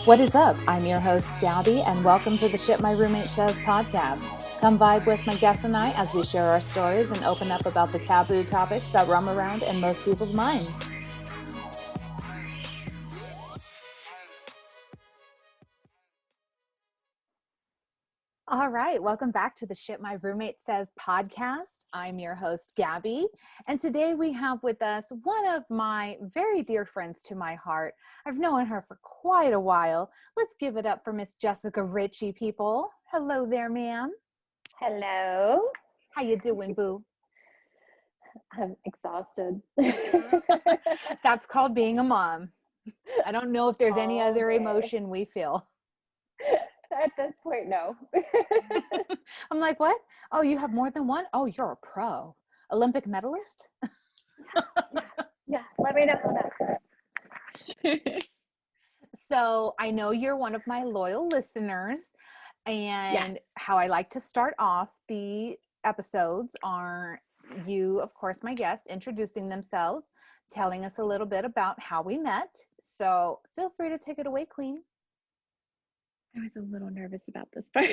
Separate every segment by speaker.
Speaker 1: What is up? I'm your host, Gabby, and welcome to the Shit My Roommate Says podcast. Come vibe with my guests and I as we share our stories and open up about the taboo topics that roam around in most people's minds. All right, welcome back to the Shit My Roommate Says podcast. I'm your host, Gabby, and today we have with us one of my very dear friends to my heart. I've known her for quite a while. Let's give it up for Miss Jessica Ritchie, people. Hello there, ma'am.
Speaker 2: Hello.
Speaker 1: How you doing, boo?
Speaker 2: I'm exhausted.
Speaker 1: That's called being a mom. I don't know if there's any
Speaker 2: All
Speaker 1: other
Speaker 2: day.
Speaker 1: emotion we feel.
Speaker 2: At this point, no.
Speaker 1: I'm like, what? Oh, you have more than one? Oh, you're a pro. Olympic medalist?
Speaker 2: Yeah, let me know that.
Speaker 1: So I know you're one of my loyal listeners, and how I like to start off the episodes are you, of course, my guest, introducing themselves, telling us a little bit about how we met. So feel free to take it away, Queen.
Speaker 2: I was a little nervous about this part.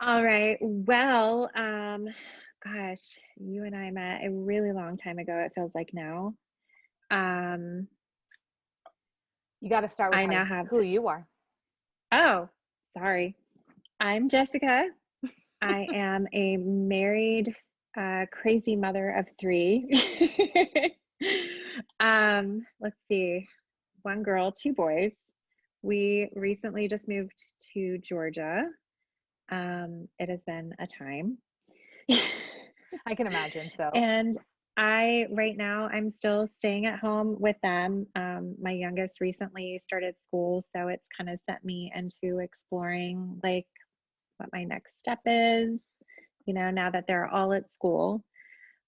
Speaker 2: All right. Well, gosh, you and I met a really long time ago, it feels like now.
Speaker 1: You got to start with
Speaker 2: I now have
Speaker 1: who you are.
Speaker 2: Oh, sorry. I'm Jessica. I am a married, crazy mother of 3. Let's see. 1 girl, 2 boys. We recently just moved to Georgia. It has been a time.
Speaker 1: I can imagine. So,
Speaker 2: And right now, I'm still staying at home with them. My youngest recently started school, so it's kind of set me into exploring like what my next step is, now that they're all at school.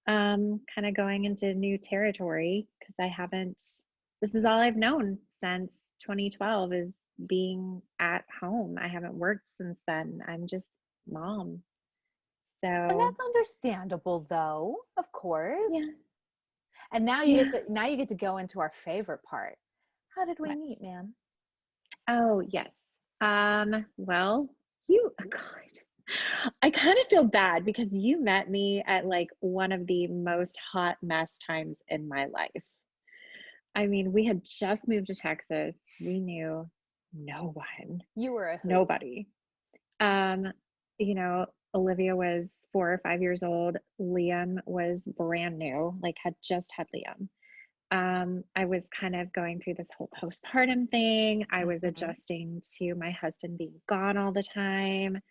Speaker 2: Kind of going into new territory because this is all I've known since 2012 is being at home. I haven't worked since then. I'm just mom.
Speaker 1: and
Speaker 2: So
Speaker 1: that's understandable, though, of course.
Speaker 2: yeah.
Speaker 1: And now you get to go into our favorite part. How did we
Speaker 2: What?
Speaker 1: meet, man?
Speaker 2: Oh yes. Well, God, I kind of feel bad because you met me at like one of the most hot mess times in my life. I mean, we had just moved to Texas. We knew no one,
Speaker 1: You were a who?
Speaker 2: nobody. Um, Olivia was 4 or 5 years old. Liam was brand new, like had just had Liam. I was kind of going through this whole postpartum thing. I was adjusting to my husband being gone all the time.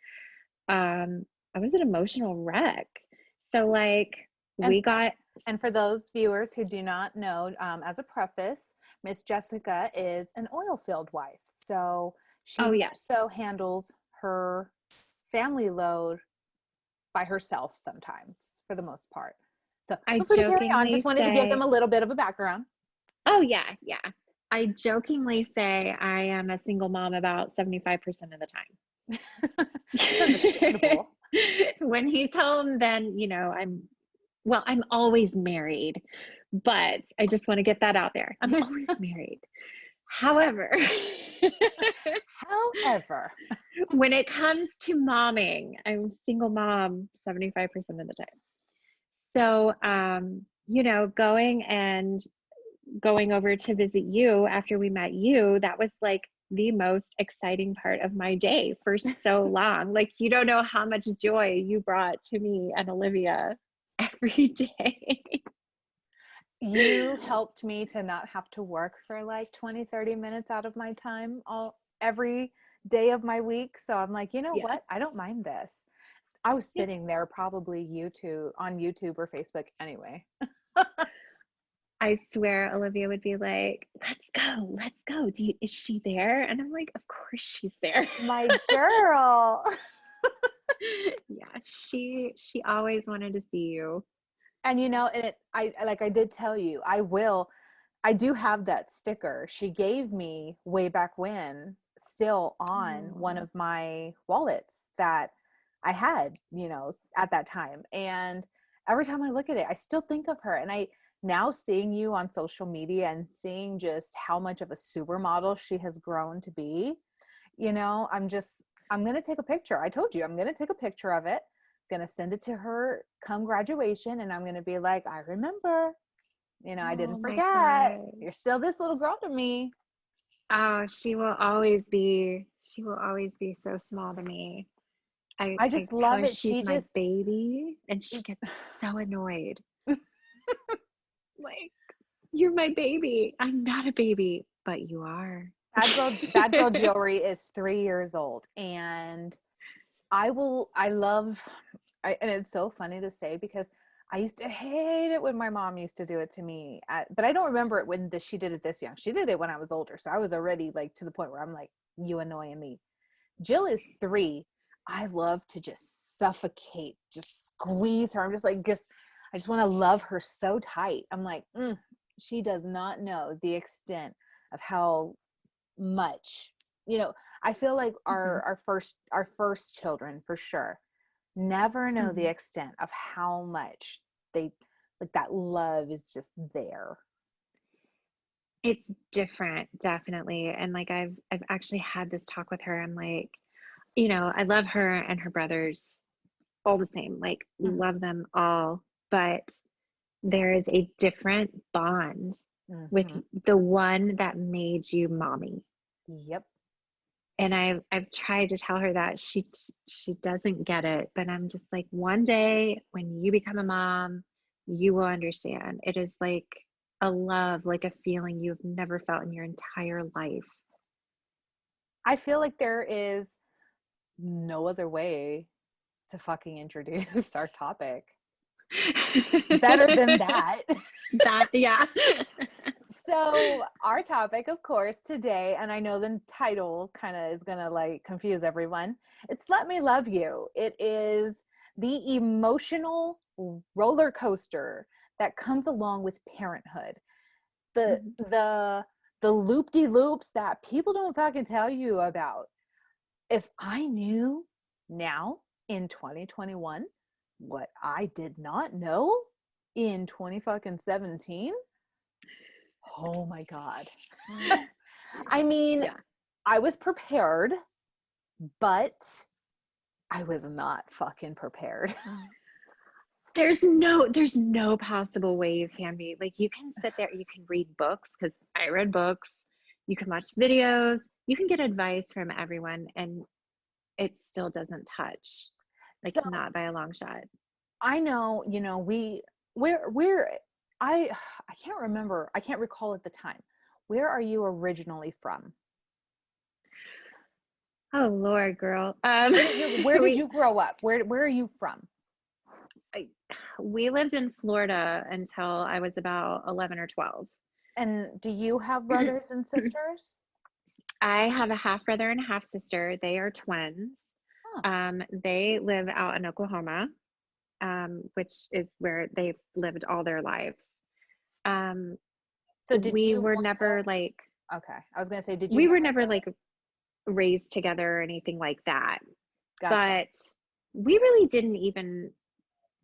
Speaker 2: I was an emotional wreck. So like
Speaker 1: and for those viewers who do not know, as a preface, Miss Jessica is an oil field wife. So she also handles her family load by herself sometimes, for the most part. So
Speaker 2: I
Speaker 1: feel free to carry on.
Speaker 2: jokingly
Speaker 1: Just wanted to give them a little bit of a background.
Speaker 2: Oh yeah. I jokingly say I am a single mom about 75% of the time.
Speaker 1: It's understandable.
Speaker 2: When he's home, then, I'm always married, but I just want to get that out there. I'm always married. However, when it comes to momming, I'm single mom 75% of the time. So, going over to visit you after we met you, that was like the most exciting part of my day for so long. Like, you don't know how much joy you brought to me and Olivia every day.
Speaker 1: You helped me to not have to work for like 20, 30 minutes out of my time every day of my week. So I'm like, what? I don't mind this. I was sitting there probably on YouTube or Facebook anyway.
Speaker 2: I swear Olivia would be like, let's go. Is she there? And I'm like, of course she's there.
Speaker 1: My girl.
Speaker 2: Yeah, she always wanted to see you.
Speaker 1: And I did tell you, I do have that sticker she gave me way back when, still on one of my wallets that I had, at that time. And every time I look at it, I still think of her. And now seeing you on social media and seeing just how much of a supermodel she has grown to be, I'm going to take a picture. I told you I'm going to take a picture of it, going to send it to her come graduation. And I'm going to be like, I remember, I
Speaker 2: Oh
Speaker 1: didn't
Speaker 2: my
Speaker 1: forget.
Speaker 2: God.
Speaker 1: You're still this little girl to me.
Speaker 2: Oh, she will always be so small to me.
Speaker 1: I
Speaker 2: I
Speaker 1: just
Speaker 2: tell
Speaker 1: love
Speaker 2: her
Speaker 1: it.
Speaker 2: she's
Speaker 1: She
Speaker 2: my
Speaker 1: just,
Speaker 2: baby and she gets so annoyed. Like, you're my baby. I'm not a baby, but you are.
Speaker 1: Bad Girl Jewelry is 3 years old. And and it's so funny to say because I used to hate it when my mom used to do it to me. But I don't remember it when she did it this young. She did it when I was older. So I was already like to the point where I'm like, you annoying me. Jill is 3. I love to just suffocate, just squeeze her. I'm just like, I just want to love her so tight. I'm like, she does not know the extent of how much, I feel like
Speaker 2: Mhm.
Speaker 1: our first children for sure never know the
Speaker 2: Mhm.
Speaker 1: extent of how much they like that love is just there.
Speaker 2: It's different, definitely. And like I've actually had this talk with her. I'm like, I love her and her brothers all the same. Like
Speaker 1: Mhm.
Speaker 2: love them all, but there is a different bond with
Speaker 1: Mhm.
Speaker 2: the one that made you mommy.
Speaker 1: Yep.
Speaker 2: And I've tried to tell her that she doesn't get it, but I'm just like one day when you become a mom, you will understand. It is like a love, like a feeling you've never felt in your entire life.
Speaker 1: I feel like there is no other way to fucking introduce our topic better than that.
Speaker 2: That, yeah.
Speaker 1: So our topic, of course, today, and I know the title kind of is gonna like confuse everyone. It's "Let Me Love You." It is the emotional roller coaster that comes along with parenthood. The
Speaker 2: Mhm.
Speaker 1: the the loop-de-loops that people don't fucking tell you about. If I knew now in 2021 what I did not know in 20 fucking 17, oh my God. I mean,
Speaker 2: Yeah.
Speaker 1: I was prepared, but I was not fucking prepared.
Speaker 2: There's no possible way you can be. Like you can sit there, you can read books because I read books, you can watch videos, you can get advice from everyone, and it still doesn't touch. Like
Speaker 1: So
Speaker 2: not by a long shot.
Speaker 1: I know, we're I I can't remember, I can't recall at the time. Where are you originally from?
Speaker 2: Oh Lord, girl.
Speaker 1: Where did
Speaker 2: We
Speaker 1: you grow up? Where are you from?
Speaker 2: I, we lived in Florida until I was about 11 or 12.
Speaker 1: And do you have brothers and sisters?
Speaker 2: I have a half brother and a half sister. They are twins.
Speaker 1: Huh.
Speaker 2: They live out in Oklahoma, which is where they've lived all their lives. Um,
Speaker 1: So did
Speaker 2: we
Speaker 1: you
Speaker 2: were
Speaker 1: more
Speaker 2: never
Speaker 1: so?
Speaker 2: like
Speaker 1: Okay. I was going to say, did you
Speaker 2: we
Speaker 1: more
Speaker 2: were
Speaker 1: so?
Speaker 2: never like raised together or anything like that.
Speaker 1: Gotcha.
Speaker 2: But we really didn't even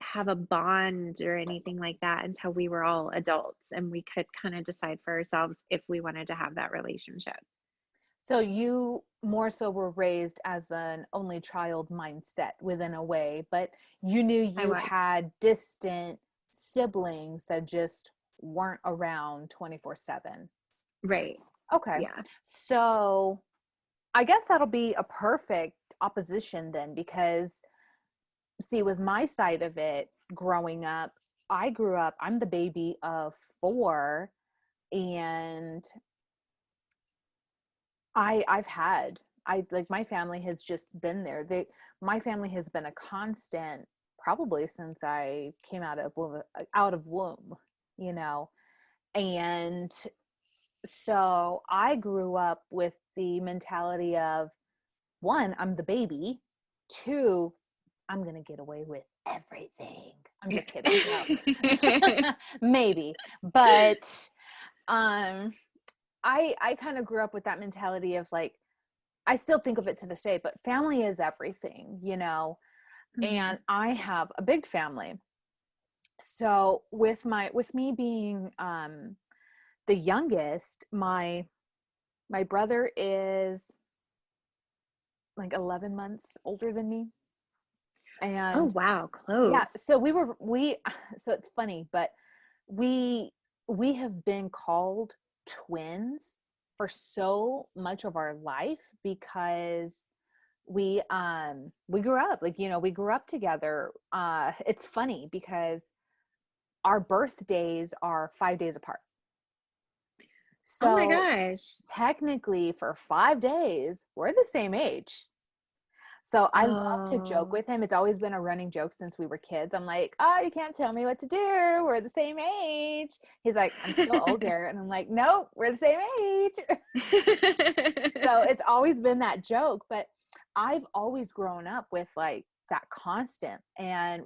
Speaker 2: have a bond or anything like that until we were all adults and we could kind of decide for ourselves if we wanted to have that relationship.
Speaker 1: So you more so were raised as an only child mindset within a way, but you knew
Speaker 2: I
Speaker 1: you
Speaker 2: was.
Speaker 1: had distant siblings that just weren't around 24/7.
Speaker 2: Right.
Speaker 1: Okay.
Speaker 2: Yeah.
Speaker 1: So I guess that'll be a perfect opposition then, because see, with my side of it growing up, I'm the baby of 4, and I've had I like my family has just been there. My family has been a constant probably since I came out of womb, you know. And so I grew up with the mentality of, one, I'm the baby. Two, I'm going to get away with everything. I'm just kidding. No. Maybe. But um I kind of grew up with that mentality of like, I still think of it to this day, but family is everything, you know?
Speaker 2: Mhm.
Speaker 1: And I have a big family. So with me being the youngest, my brother is like 11 months older than me.
Speaker 2: Oh,
Speaker 1: And
Speaker 2: wow,
Speaker 1: yeah,
Speaker 2: close.
Speaker 1: so so it's funny, but we we have been called twins for so much of our life because we grew up, like, we grew up together. It's funny because our birthdays are 5 days apart.
Speaker 2: Oh my
Speaker 1: So
Speaker 2: gosh.
Speaker 1: technically for 5 days, we're the same age. So I love to joke
Speaker 2: Oh.
Speaker 1: with him. It's always been a running joke since we were kids. I'm like, "Oh, you can't tell me what to do. We're the same age." He's like, "I'm still older." And I'm like, "Nope, we're the same age." So it's always been that joke, but I've always grown up with like that constant. And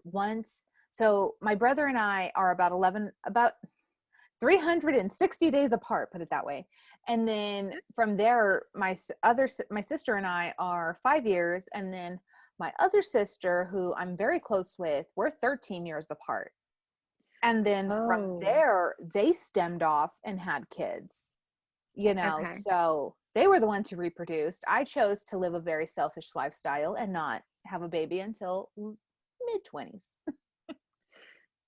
Speaker 1: so my brother and I are about 360 days apart, put it that way. And then from there, my sister and I are 5 years. And then my other sister, who I'm very close with, we're 13 years apart. And then from
Speaker 2: Oh,
Speaker 1: there, they stemmed off and had kids,
Speaker 2: okay.
Speaker 1: so they were the ones who reproduced. I chose to live a very selfish lifestyle and not have a baby until mid 20s.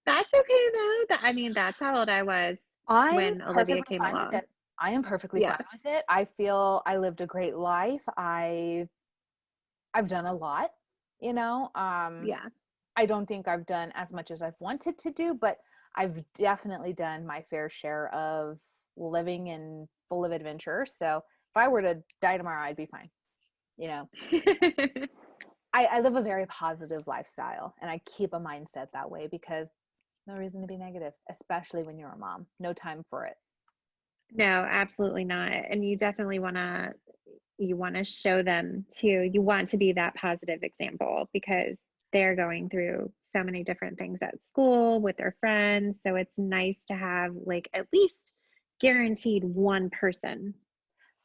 Speaker 2: That's okay though. I mean, that's how old I was
Speaker 1: I'm
Speaker 2: when Olivia
Speaker 1: perfectly
Speaker 2: came
Speaker 1: fine with
Speaker 2: along.
Speaker 1: it. I am perfectly
Speaker 2: Yeah.
Speaker 1: fine with it. I feel I lived a great life. I've done a lot, you know.
Speaker 2: Yeah.
Speaker 1: I don't think I've done as much as I've wanted to do, but I've definitely done my fair share of living and full of adventure. So if I were to die tomorrow, I'd be fine. You know, I live a very positive lifestyle and I keep a mindset that way because no reason to be negative, especially when you're a mom. No time for it.
Speaker 2: No, absolutely not. And you want to show them too. You want to be that positive example because they're going through so many different things at school with their friends. So it's nice to have like at least guaranteed one person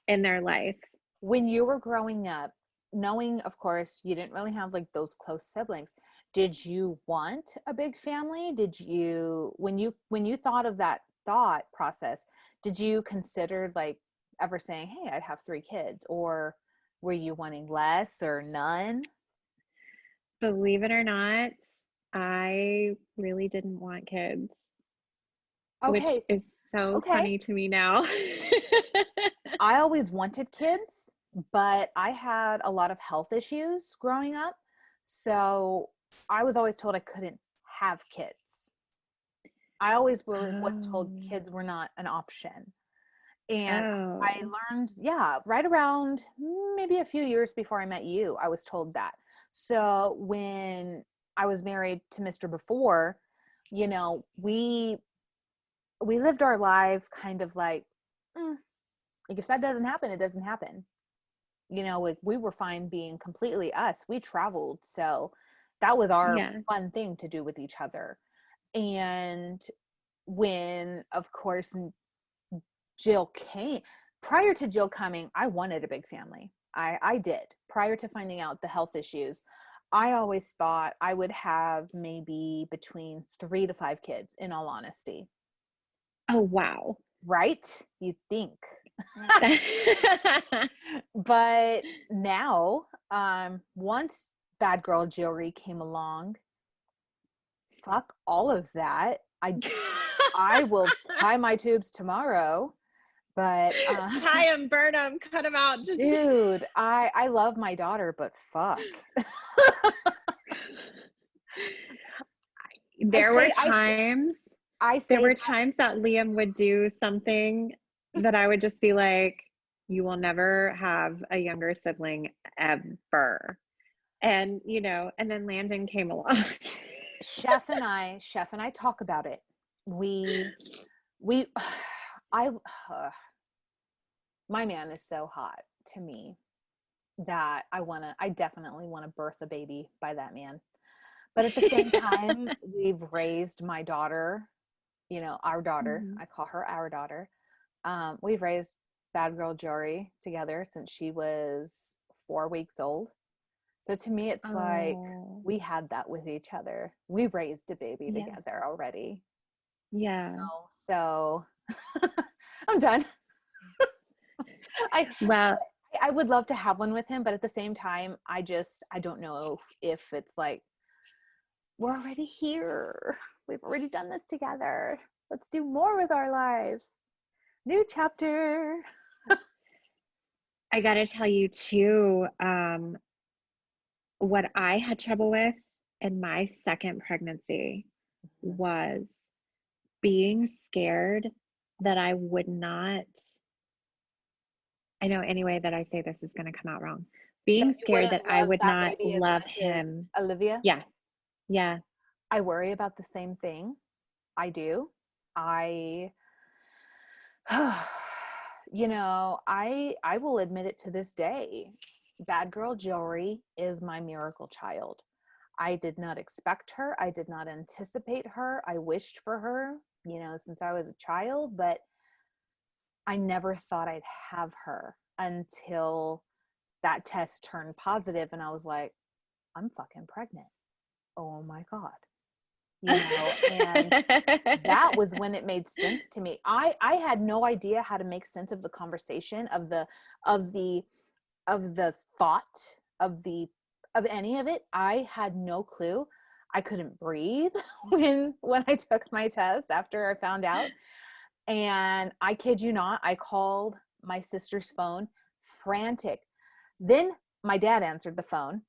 Speaker 2: in their life.
Speaker 1: When you were growing up, knowing, of course, you didn't really have like those close siblings, did you want a big family? Did you, when you thought of that thought process, did you consider like ever saying, "Hey, I'd have 3 kids," or were you wanting less or none?
Speaker 2: Believe it or not, I really didn't want kids, which
Speaker 1: Okay,
Speaker 2: is so
Speaker 1: okay.
Speaker 2: funny to me now.
Speaker 1: I always wanted kids, but I had a lot of health issues growing up. So I was always told I couldn't have kids. I always was told
Speaker 2: Oh,
Speaker 1: kids were not an option. And I
Speaker 2: oh,
Speaker 1: learned, yeah, right around maybe a few years before I met you, I was told that. So when I was married to Mr. Before, we lived our life kind of mm, like if that doesn't happen, it doesn't happen. Like we were fine being completely us. We traveled, so that was our
Speaker 2: yeah.
Speaker 1: fun thing to do with each other. And when, of course, Jill came, prior to Jill coming, I wanted a big family. I did. Prior to finding out the health issues, I always thought I would have maybe between 3 to 5 kids, in all honesty.
Speaker 2: Oh, wow.
Speaker 1: Right? You'd think. But now, once Bad Girl Jewelry came along, fuck all of that. I will tie my tubes tomorrow, but
Speaker 2: Tie them, burn them, cut them out. Just
Speaker 1: dude, I love my daughter, but fuck. I
Speaker 2: there were
Speaker 1: say I
Speaker 2: times,
Speaker 1: I
Speaker 2: there
Speaker 1: say
Speaker 2: were
Speaker 1: that.
Speaker 2: times that Liam would do something that I would just be like, you will never have a younger sibling ever. And, and then Landon came along.
Speaker 1: Chef and I talk about it. We I my man is so hot to me that I definitely want to birth a baby by that man. But at the same time, we've raised my daughter, our daughter.
Speaker 2: Mhm.
Speaker 1: I call her our daughter. We've raised Bad Girl Jory together since she was 4 weeks old. So to me, it's like
Speaker 2: Oh,
Speaker 1: we had that with each other. We raised a baby
Speaker 2: yeah.
Speaker 1: together already.
Speaker 2: Yeah.
Speaker 1: Oh, so I'm done. I
Speaker 2: Well,
Speaker 1: I would love to have one with him, but at the same time, I don't know if it's like we're already here. We've already done this together. Let's do more with our life. New chapter.
Speaker 2: I got to tell you too, what I had trouble with in my second pregnancy was being scared that I would not, I know any way that I say this is going to come out wrong.
Speaker 1: That
Speaker 2: Being
Speaker 1: you
Speaker 2: scared
Speaker 1: wouldn't
Speaker 2: that I
Speaker 1: love
Speaker 2: would
Speaker 1: that
Speaker 2: not
Speaker 1: baby as
Speaker 2: love
Speaker 1: much as
Speaker 2: him.
Speaker 1: Olivia.
Speaker 2: Yeah. Yeah.
Speaker 1: I worry about the same thing. I do. I I will admit it to this day. Bad girl Jory is my miracle child. I did not expect her. I did not anticipate her. I wished for her, since I was a child, but I never thought I'd have her until that test turned positive and I was like, I'm fucking pregnant. Oh my God. And that was when it made sense to me. I had no idea how to make sense of the conversation, of the thought, of any of it. I had no clue. I couldn't breathe when I took my test after I found out. And I kid you not, I called my sister's phone, frantic. Then my dad answered the phone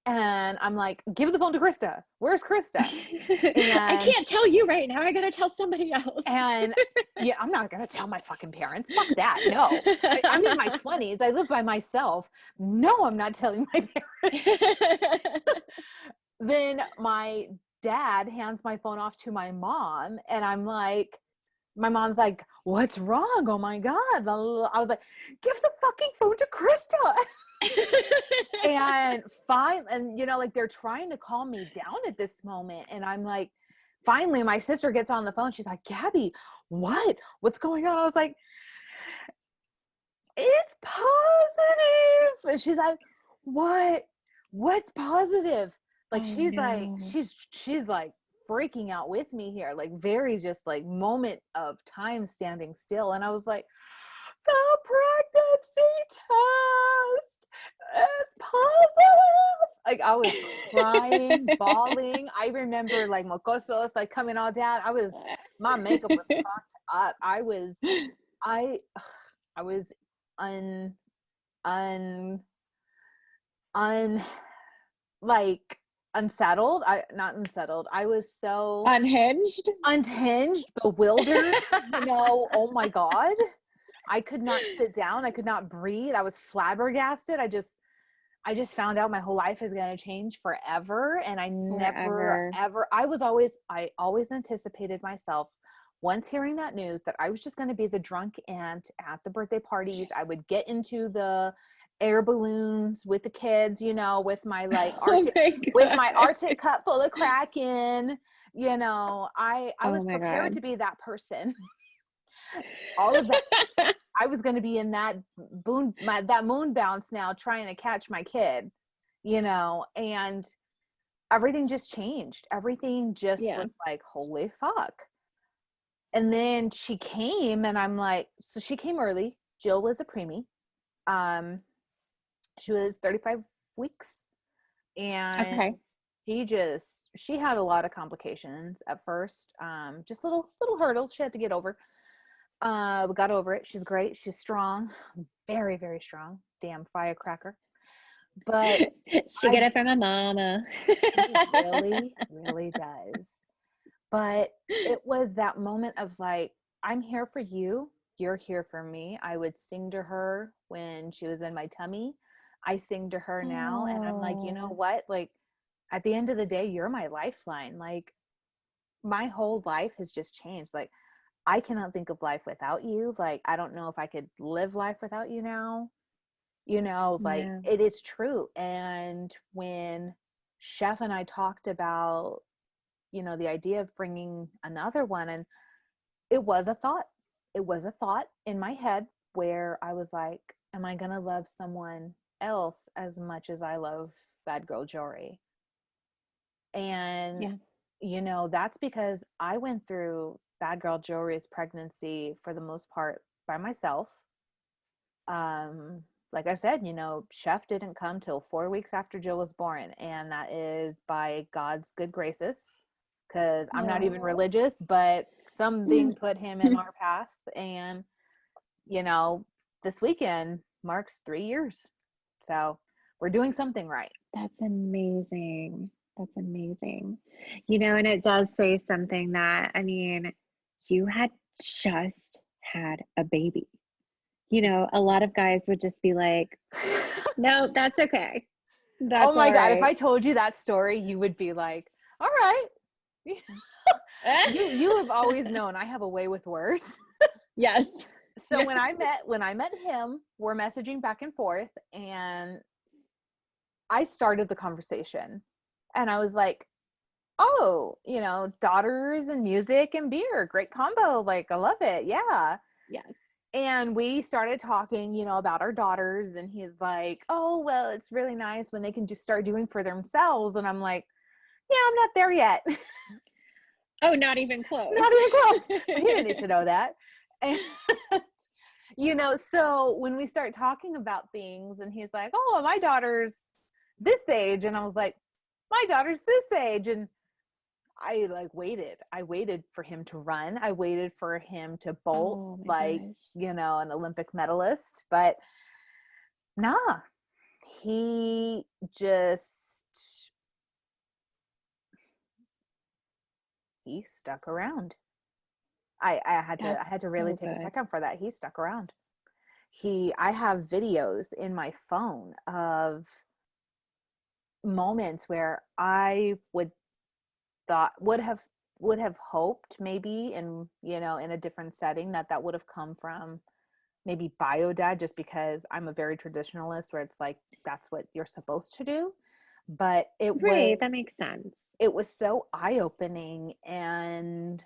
Speaker 1: and I'm like, give the phone to Krista. Where's Krista?
Speaker 2: I
Speaker 1: And
Speaker 2: can't tell you right now. I got to tell somebody else.
Speaker 1: And yeah, I'm not gonna tell my fucking parents. Fuck that. No. I'm in my 20s. I live by myself. No, I'm not telling my parents. Then my dad hands my phone off to my mom, and I'm like, my mom's like, what's wrong? Oh my God. I was like, give the fucking phone to Krista. And fine. And, like they're trying to calm me down at this moment. And I'm like, finally, my sister gets on the phone. She's like, Gabby, what's going on? I was like, it's positive. And she's like, what's positive? Like,
Speaker 2: Oh
Speaker 1: she's like,
Speaker 2: no.
Speaker 1: she's like freaking out with me here, like very just like moment of time standing still. And I was like, the pregnancy test is positive. Like, I was crying, bawling. I remember like mocosos like coming all down. My makeup was fucked up. I I was un un un like unsettled. I not unsettled. I was so
Speaker 2: Unhinged?
Speaker 1: unhinged, bewildered, oh my God. I could not sit down. I could not breathe. I was flabbergasted. I just found out my whole life is going to change forever. And I never,
Speaker 2: Forever.
Speaker 1: ever, I always anticipated myself once hearing that news that I was just going to be the drunk aunt at the birthday parties. I would get into the air balloons with the kids, with my like
Speaker 2: Oh
Speaker 1: Arctic,
Speaker 2: my
Speaker 1: with my
Speaker 2: God.
Speaker 1: Arctic cup full of Kraken. I
Speaker 2: Oh
Speaker 1: was
Speaker 2: my
Speaker 1: prepared
Speaker 2: God.
Speaker 1: to be that person. All of that. I was going to be in that that moon bounce now, trying to catch my kid, and everything just changed. Everything just
Speaker 2: Yeah.
Speaker 1: was like, holy fuck. And then she came and I'm like, so she came early. Jill was a preemie. Um, she was 35 weeks and
Speaker 2: Okay.
Speaker 1: she had a lot of complications at first. Just little hurdles she had to get over. We got over it. She's great. She's strong, very, very strong. Damn firecracker. But
Speaker 2: She
Speaker 1: I,
Speaker 2: get it from a mama.
Speaker 1: she really, really does. But it was that moment of like, I'm here for you. You're here for me. I would sing to her when she was in my tummy. I sing to her now. And I'm like, you know
Speaker 2: Oh,
Speaker 1: what? Like, at the end of the day, you're my lifeline. Like, my whole life has just changed. Like, I cannot think of life without you. Like, I don't know if I could live life without you now. Like
Speaker 2: yeah.
Speaker 1: it is true. And when Chef and I talked about, the idea of bringing another one, and it was a thought. It was a thought in my head where I was like, am I going to love someone else as much as I love Bad Girl Jory. And,
Speaker 2: Yeah.
Speaker 1: that's because I went through Bad Girl Jory's pregnancy for the most part by myself. Um, like I said, Chef didn't come till 4 weeks after Jill was born. And that is by God's good graces, because I'm not even
Speaker 2: Oh.
Speaker 1: religious, but something put him in our path. And, this weekend marks 3 years. So we're doing something right.
Speaker 2: That's amazing. That's amazing. And it does say something that, I mean, you had just had a baby. A lot of guys would just be like, no, that's okay.
Speaker 1: Oh
Speaker 2: That's
Speaker 1: my
Speaker 2: all
Speaker 1: God. If
Speaker 2: right.
Speaker 1: I told you that story, you would be like, all right. You have always known I have a way with words.
Speaker 2: Yes.
Speaker 1: So when I met him, we're messaging back and forth, and I started the conversation, and I was like, oh, daughters and music and beer, great combo. Like, I love it. Yeah.
Speaker 2: Yes.
Speaker 1: And we started talking, about our daughters, and he's like, oh, well, it's really nice when they can just start doing for themselves. And I'm like, yeah, I'm not there yet.
Speaker 2: Oh, not even close.
Speaker 1: Not even close. But he didn't need to know that. And, so when we start talking about things, and he's like, oh, my daughter's this age. And I was like, my daughter's this age. And I waited for him to run. I waited for him to bolt
Speaker 2: Oh my
Speaker 1: like,
Speaker 2: gosh.
Speaker 1: an Olympic medalist. But nah, he just, he stuck around. I had to,
Speaker 2: That's
Speaker 1: I had to really
Speaker 2: so
Speaker 1: take a
Speaker 2: good.
Speaker 1: second for that. He stuck around. I have videos in my phone of moments where I would have hoped maybe in a different setting that would have come from maybe bio dad, just because I'm a very traditionalist where it's like that's what you're supposed to do. But
Speaker 2: Right. That makes sense.
Speaker 1: it was so eye-opening and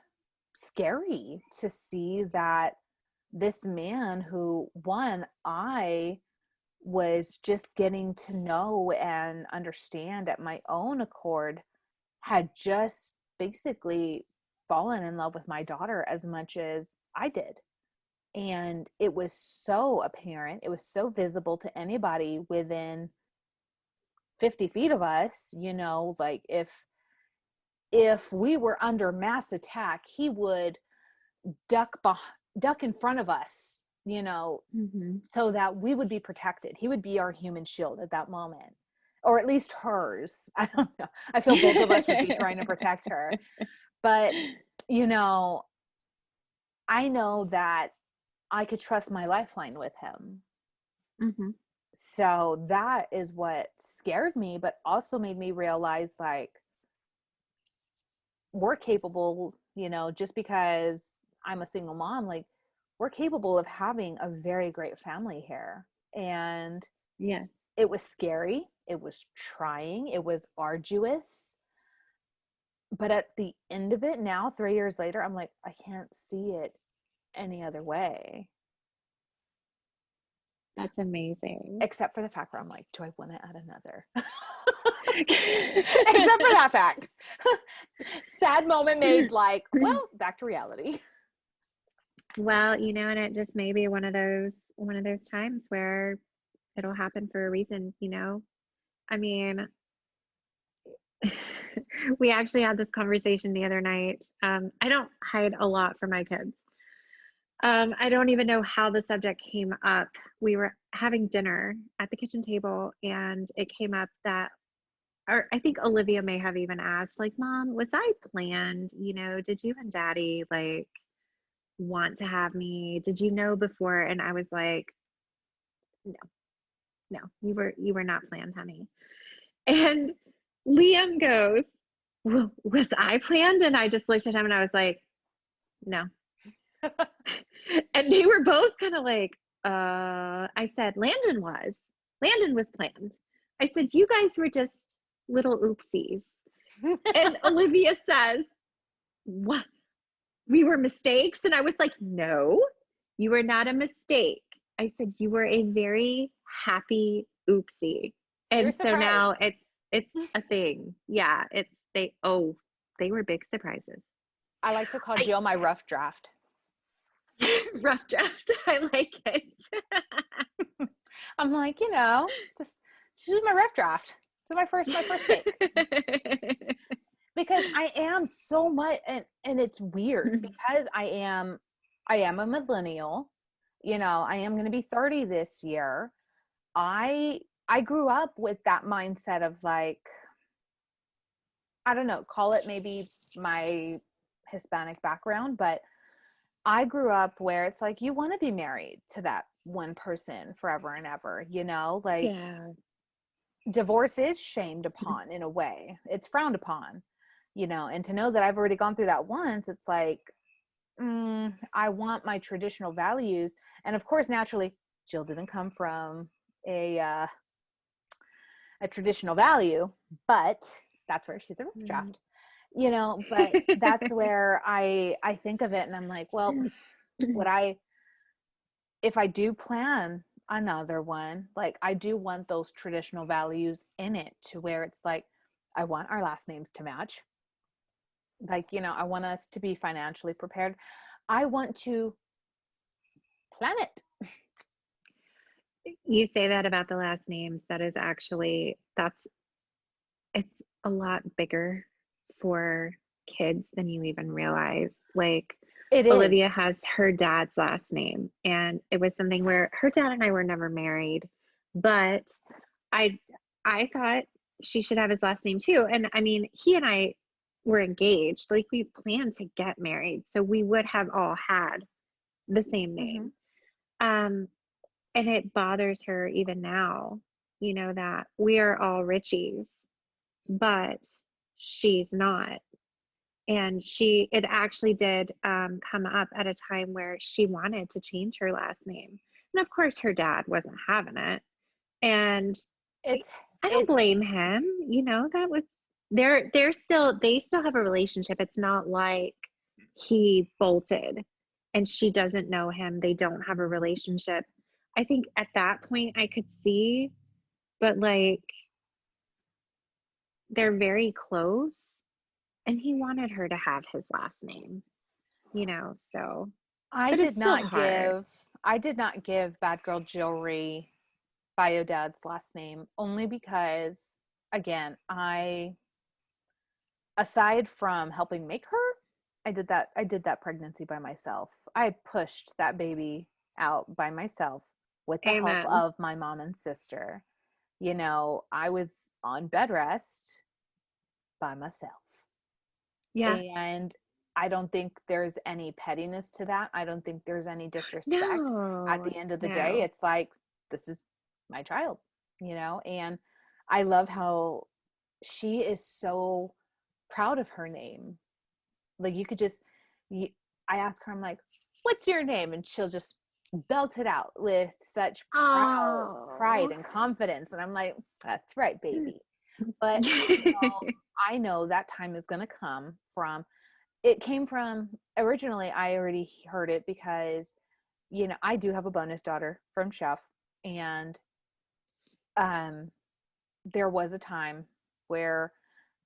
Speaker 1: scary to see that this man who, one, I was just getting to know and understand at my own accord, had just basically fallen in love with my daughter as much as I did. And it was so apparent, it was so visible to anybody within 50 feet of us, like if we were under mass attack, he would duck in front of us, so that we would be protected. He would be our human shield at that moment, or at least hers. I don't know. I feel both of us would be trying to protect her. But, I know that I could trust my lifeline with him.
Speaker 2: Mm-hmm.
Speaker 1: So that is what scared me, but also made me realize, like, we're capable, just because I'm a single mom, like, we're capable of having a very great family here. And
Speaker 2: Yeah.
Speaker 1: it was scary. It was trying. It was arduous. But at the end of it now, 3 years later, I'm like, I can't see it any other way.
Speaker 2: That's amazing.
Speaker 1: Except for the fact where I'm like, do I want to add another? Except for that fact. Sad moment made, like, well, back to reality.
Speaker 2: Well, and it just may be one of those times where it'll happen for a reason, I mean, we actually had this conversation the other night. I don't hide a lot from my kids. I don't even know how the subject came up. We were having dinner at the kitchen table, and it came up that, or I think Olivia may have even asked, like, Mom, was I planned? Did you and Daddy like want to have me? Did you know before? And I was like, no, no, you were not planned, honey. And Liam goes, well, was I planned? And I just looked at him and I was like, no. And they were both kind of like, I said, Landon was planned. I said, you guys were just little oopsies. And Olivia says, what? We were mistakes? And I was like, no, you were not a mistake. I said, you were a very happy oopsie.
Speaker 1: You're
Speaker 2: And so now
Speaker 1: surprised.
Speaker 2: it's a thing. Yeah, they were big surprises.
Speaker 1: I like to call
Speaker 2: I
Speaker 1: Jill my rough draft.
Speaker 2: rough draft. I like it.
Speaker 1: I'm like, just she's my rough draft. So my first take. Because I am so much, and it's weird because I am a millennial. I am going to be 30 this year. I grew up with that mindset of like, I don't know, call it maybe my Hispanic background, but I grew up where it's like you want to be married to that one person forever and ever, like
Speaker 2: Yeah.
Speaker 1: divorce is shamed upon in a way. It's frowned upon, and to know that I've already gone through that once, it's like, I want my traditional values. And of course, naturally, Jill didn't come from a traditional value, but that's where she's a rough
Speaker 2: Mm.
Speaker 1: draft, but that's where I think of it and I'm like, well, would I, if I do plan another one, like I do want those traditional values in it to where it's like, I want our last names to match. Like, I want us to be financially prepared. I want to plan it.
Speaker 2: You say that about the last names. It's a lot bigger for kids than you even realize. Like
Speaker 1: It
Speaker 2: Olivia
Speaker 1: is.
Speaker 2: has her dad's last name, and it was something where her dad and I were never married, but I I thought she should have his last name too. And I mean, he and I were engaged, like we planned to get married, so we would have all had the same
Speaker 1: Mm-hmm.
Speaker 2: name. Um, and it bothers her even now, that we are all Richies, but she's not. And it actually did come up at a time where she wanted to change her last name. And of course, her dad wasn't having it. And I,
Speaker 1: It's
Speaker 2: I don't
Speaker 1: it's
Speaker 2: blame him. That was, they still have a relationship. It's not like he bolted and she doesn't know him. They don't have a relationship. I think at that point I could see, but like they're very close, and he wanted her to have his last name, so,
Speaker 1: I
Speaker 2: but it's
Speaker 1: did
Speaker 2: still
Speaker 1: not
Speaker 2: hard.
Speaker 1: give I did not give Bad Girl Jewelry Bio Dad's last name only because, again, I, aside from helping make her, I did that pregnancy by myself. I pushed that baby out by myself with the help
Speaker 2: Amen.
Speaker 1: of my mom and sister. I was on bed rest by myself.
Speaker 2: Yeah.
Speaker 1: And I don't think there's any pettiness to that. I don't think there's any disrespect. At
Speaker 2: No,
Speaker 1: the end of the day,
Speaker 2: no.
Speaker 1: it's like, this is my child, and I love how she is so proud of her name. Like, you could just, you, I ask her, I'm like, what's your name? And she'll just belt it out with such pride
Speaker 2: Oh.
Speaker 1: and confidence. And I'm like, that's right, baby. But, I know that time is going to come from, it came from, originally I already heard it because I do have a bonus daughter from Chef, and um there was a time where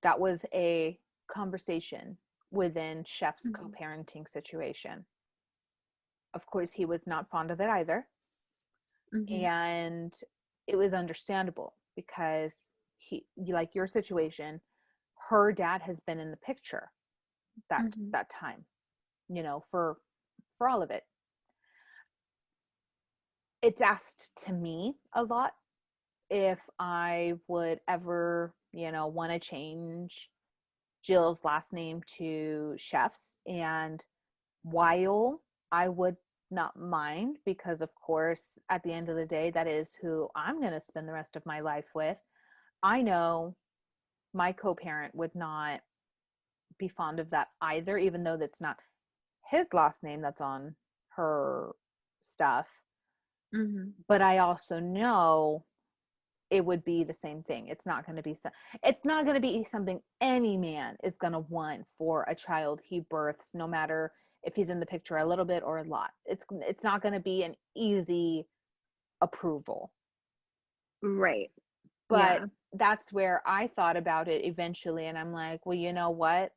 Speaker 1: that was a conversation within Chef's
Speaker 2: Mhm,
Speaker 1: co-parenting situation. Of course, he was not fond of it either,
Speaker 2: mhm,
Speaker 1: and it was understandable because like your situation, her dad has been in the picture that
Speaker 2: mhm,
Speaker 1: that time, for all of it. It's asked to me a lot if I would ever, want to change Jill's last name to Chef's. And while I would not mind, because of course, at the end of the day, that is who I'm going to spend the rest of my life with, I know my co parent would not be fond of that either, even though that's not his last name that's on her stuff.
Speaker 2: mhm.
Speaker 1: But I also know it would be the same thing. It's not going to be something any man is going to want for a child he births, no matter if he's in the picture a little bit or a lot. It's not going to be an easy approval.
Speaker 2: Right.
Speaker 1: But
Speaker 2: Yeah.
Speaker 1: that's where I thought about it eventually. And I'm like, well, you know what?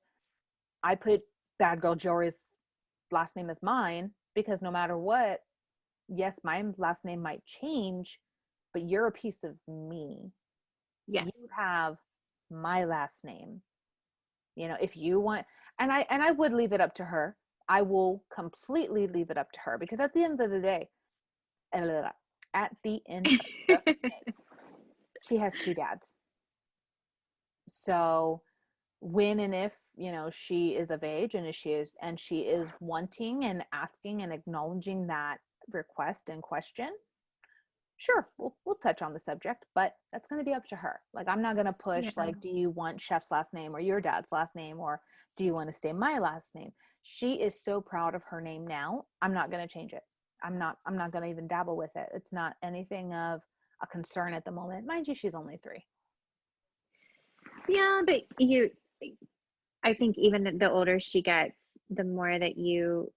Speaker 1: I put Bad Girl Jory's last name as mine because no matter what, yes, my last name might change, but you're a piece of me.
Speaker 2: Yes.
Speaker 1: You have my last name. You know, if you want, and I would leave it up to her. I will completely leave it up to her because at the end of the day, at the end of the day, she has two dads. So when and if, you know, she is of age and she is wanting and asking and acknowledging that request and question, sure, we'll touch on the subject, but that's going to be up to her. Like, I'm not going to push,
Speaker 2: Yeah.
Speaker 1: like, do you want Chef's last name or your dad's last name, or do you want to stay my last name? She is so proud of her name now. I'm not going to change it. I'm not going to even dabble with it. It's not anything of a concern at the moment. Mind you, she's only 3.
Speaker 2: Yeah, but I think even the older she gets, the more that you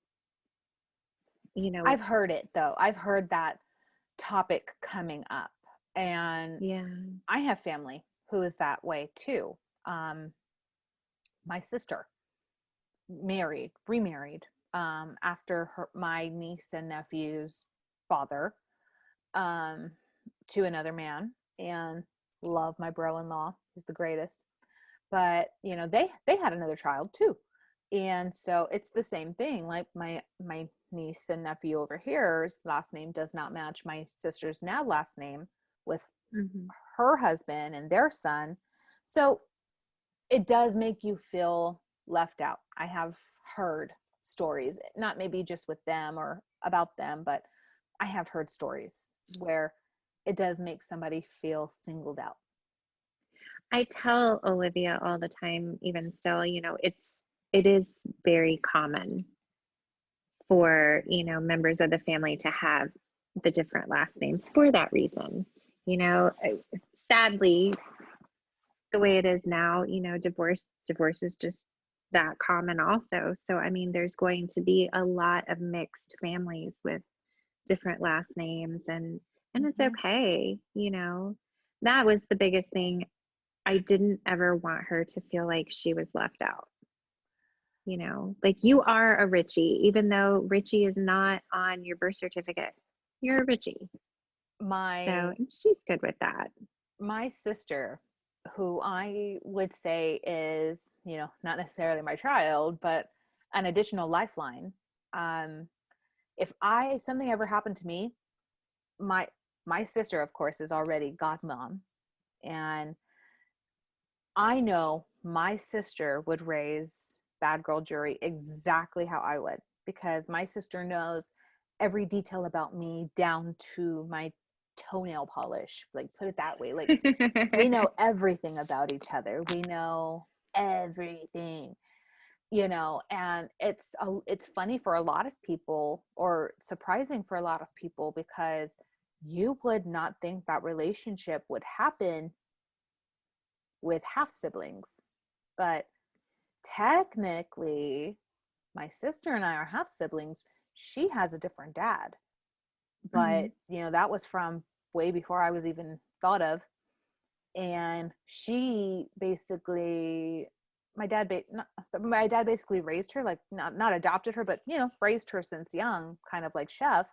Speaker 2: know,
Speaker 1: I've heard it though. I've heard that topic coming up, and
Speaker 2: yeah.
Speaker 1: I have family who is that way too. Um, my sister remarried after my niece and nephew's father, um, to another man, and love my bro-in-law. He's the greatest. But you know, they had another child too, and so it's the same thing. Like my niece and nephew over here's last name does not match my sister's now last name with
Speaker 2: Hmm.
Speaker 1: her husband and their son. So it does make you feel left out. I have heard stories, not maybe just with them or about them, but I have heard stories where it does make somebody feel singled out.
Speaker 2: I tell Olivia all the time, even still, it is very common for, members of the family to have the different last names for that reason. Sadly, the way it is now, divorce is just that common also. So I mean, there's going to be a lot of mixed families with different last names, and it's
Speaker 1: Mm-hmm.
Speaker 2: okay. That was the biggest thing. I didn't ever want her to feel like she was left out. Like, you are a Richie, even though Richie is not on your birth certificate. You're a Richie. So
Speaker 1: My
Speaker 2: and she's good with that.
Speaker 1: my sister, who I would say is, you know, not necessarily my child, but an additional lifeline. Um, if I something ever happened to me, my my sister, of course, is already godmom, and I know my sister would raise Bad Girl Jury exactly how I would, because my sister knows every detail about me down to my toenail polish. Like, put it that way. Like, we know everything about each other. We know everything, you know, and it's funny for a lot of people, or surprising for a lot of people, because you would not think that relationship would happen with half siblings. But technically, my sister and I are half siblings. She has a different dad, but
Speaker 2: Mhm.
Speaker 1: you know, that was from way before I was even thought of. And she basically, my dad basically raised her, like, not adopted her, but you know, raised her since young, kind of like Chef.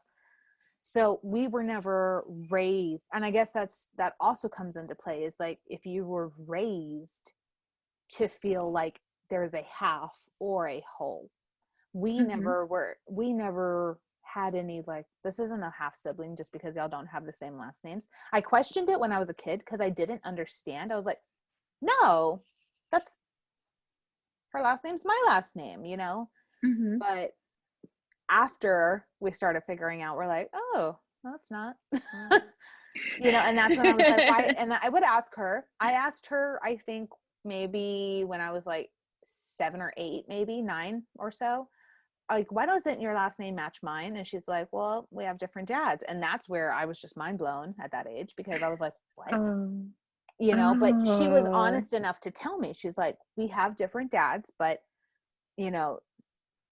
Speaker 1: So we were never raised, and I guess that also comes into play, is like, if you were raised to feel like there's a half or a whole.
Speaker 2: Mhm.
Speaker 1: We never had any, like, this isn't a half sibling just because y'all don't have the same last names. I questioned it when I was a kid because I didn't understand. I was like, no, that's her last name's my last name, you know?
Speaker 2: Mhm.
Speaker 1: But after we started figuring out, we're like, oh, no, it's not. You know, and that's when I was like, why? And I would ask her. I asked her, I think maybe when I was like 7 or 8, maybe 9 or so, like, why doesn't your last name match mine? And she's like, well, we have different dads. And that's where I was just mind blown at that age, because I was like, what?
Speaker 2: Oh.
Speaker 1: You know, but she was
Speaker 2: Oh.
Speaker 1: honest enough to tell me. She's like, we have different dads, but you know,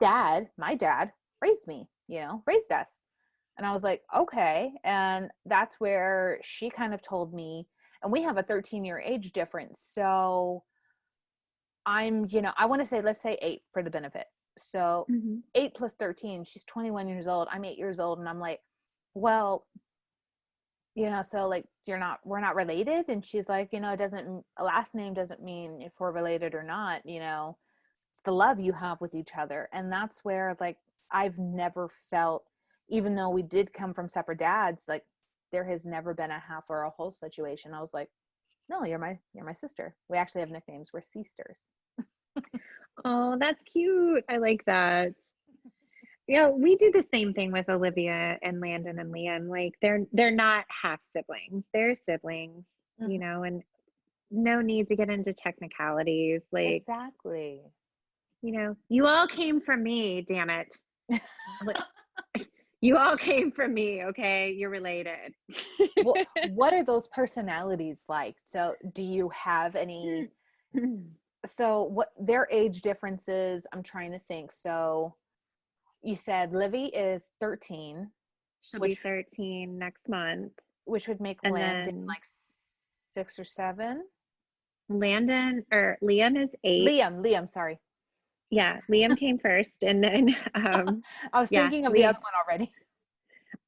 Speaker 1: my dad raised me, you know, raised us. And I was like, okay. And that's where she kind of told me, and we have a 13-year age difference. So I'm, I want to say, let's say 8 for the benefit. So
Speaker 2: Mm-hmm.
Speaker 1: 8 plus 13, she's 21 years old. I'm 8 years old. And I'm like, well, so like we're not related. And she's like, it doesn't, a last name doesn't mean if we're related or not, it's the love you have with each other. And that's where like I've never felt, even though we did come from separate dads, like there has never been a half or a whole situation. I was like, no, you're my sister. We actually have nicknames. We're sisters.
Speaker 2: Oh, that's cute. I like that. Yeah, we do the same thing with Olivia and Landon and Liam. Like they're not half siblings. They're siblings,
Speaker 1: Mhm.
Speaker 2: and no need to get into technicalities. Like,
Speaker 1: Exactly.
Speaker 2: you all came from me, damn it. Like, you all came from me, okay? You're related.
Speaker 1: What are those personalities like? So do you have any, so what their age differences? I'm trying to think. So you said Livy is 13,
Speaker 2: She'll be
Speaker 1: which
Speaker 2: 13 next month.
Speaker 1: would make
Speaker 2: And
Speaker 1: Landon
Speaker 2: then
Speaker 1: like 6 or 7.
Speaker 2: Liam is 8.
Speaker 1: Liam, sorry.
Speaker 2: Yeah, Liam came first, and then
Speaker 1: I was
Speaker 2: yeah,
Speaker 1: thinking of the other one already.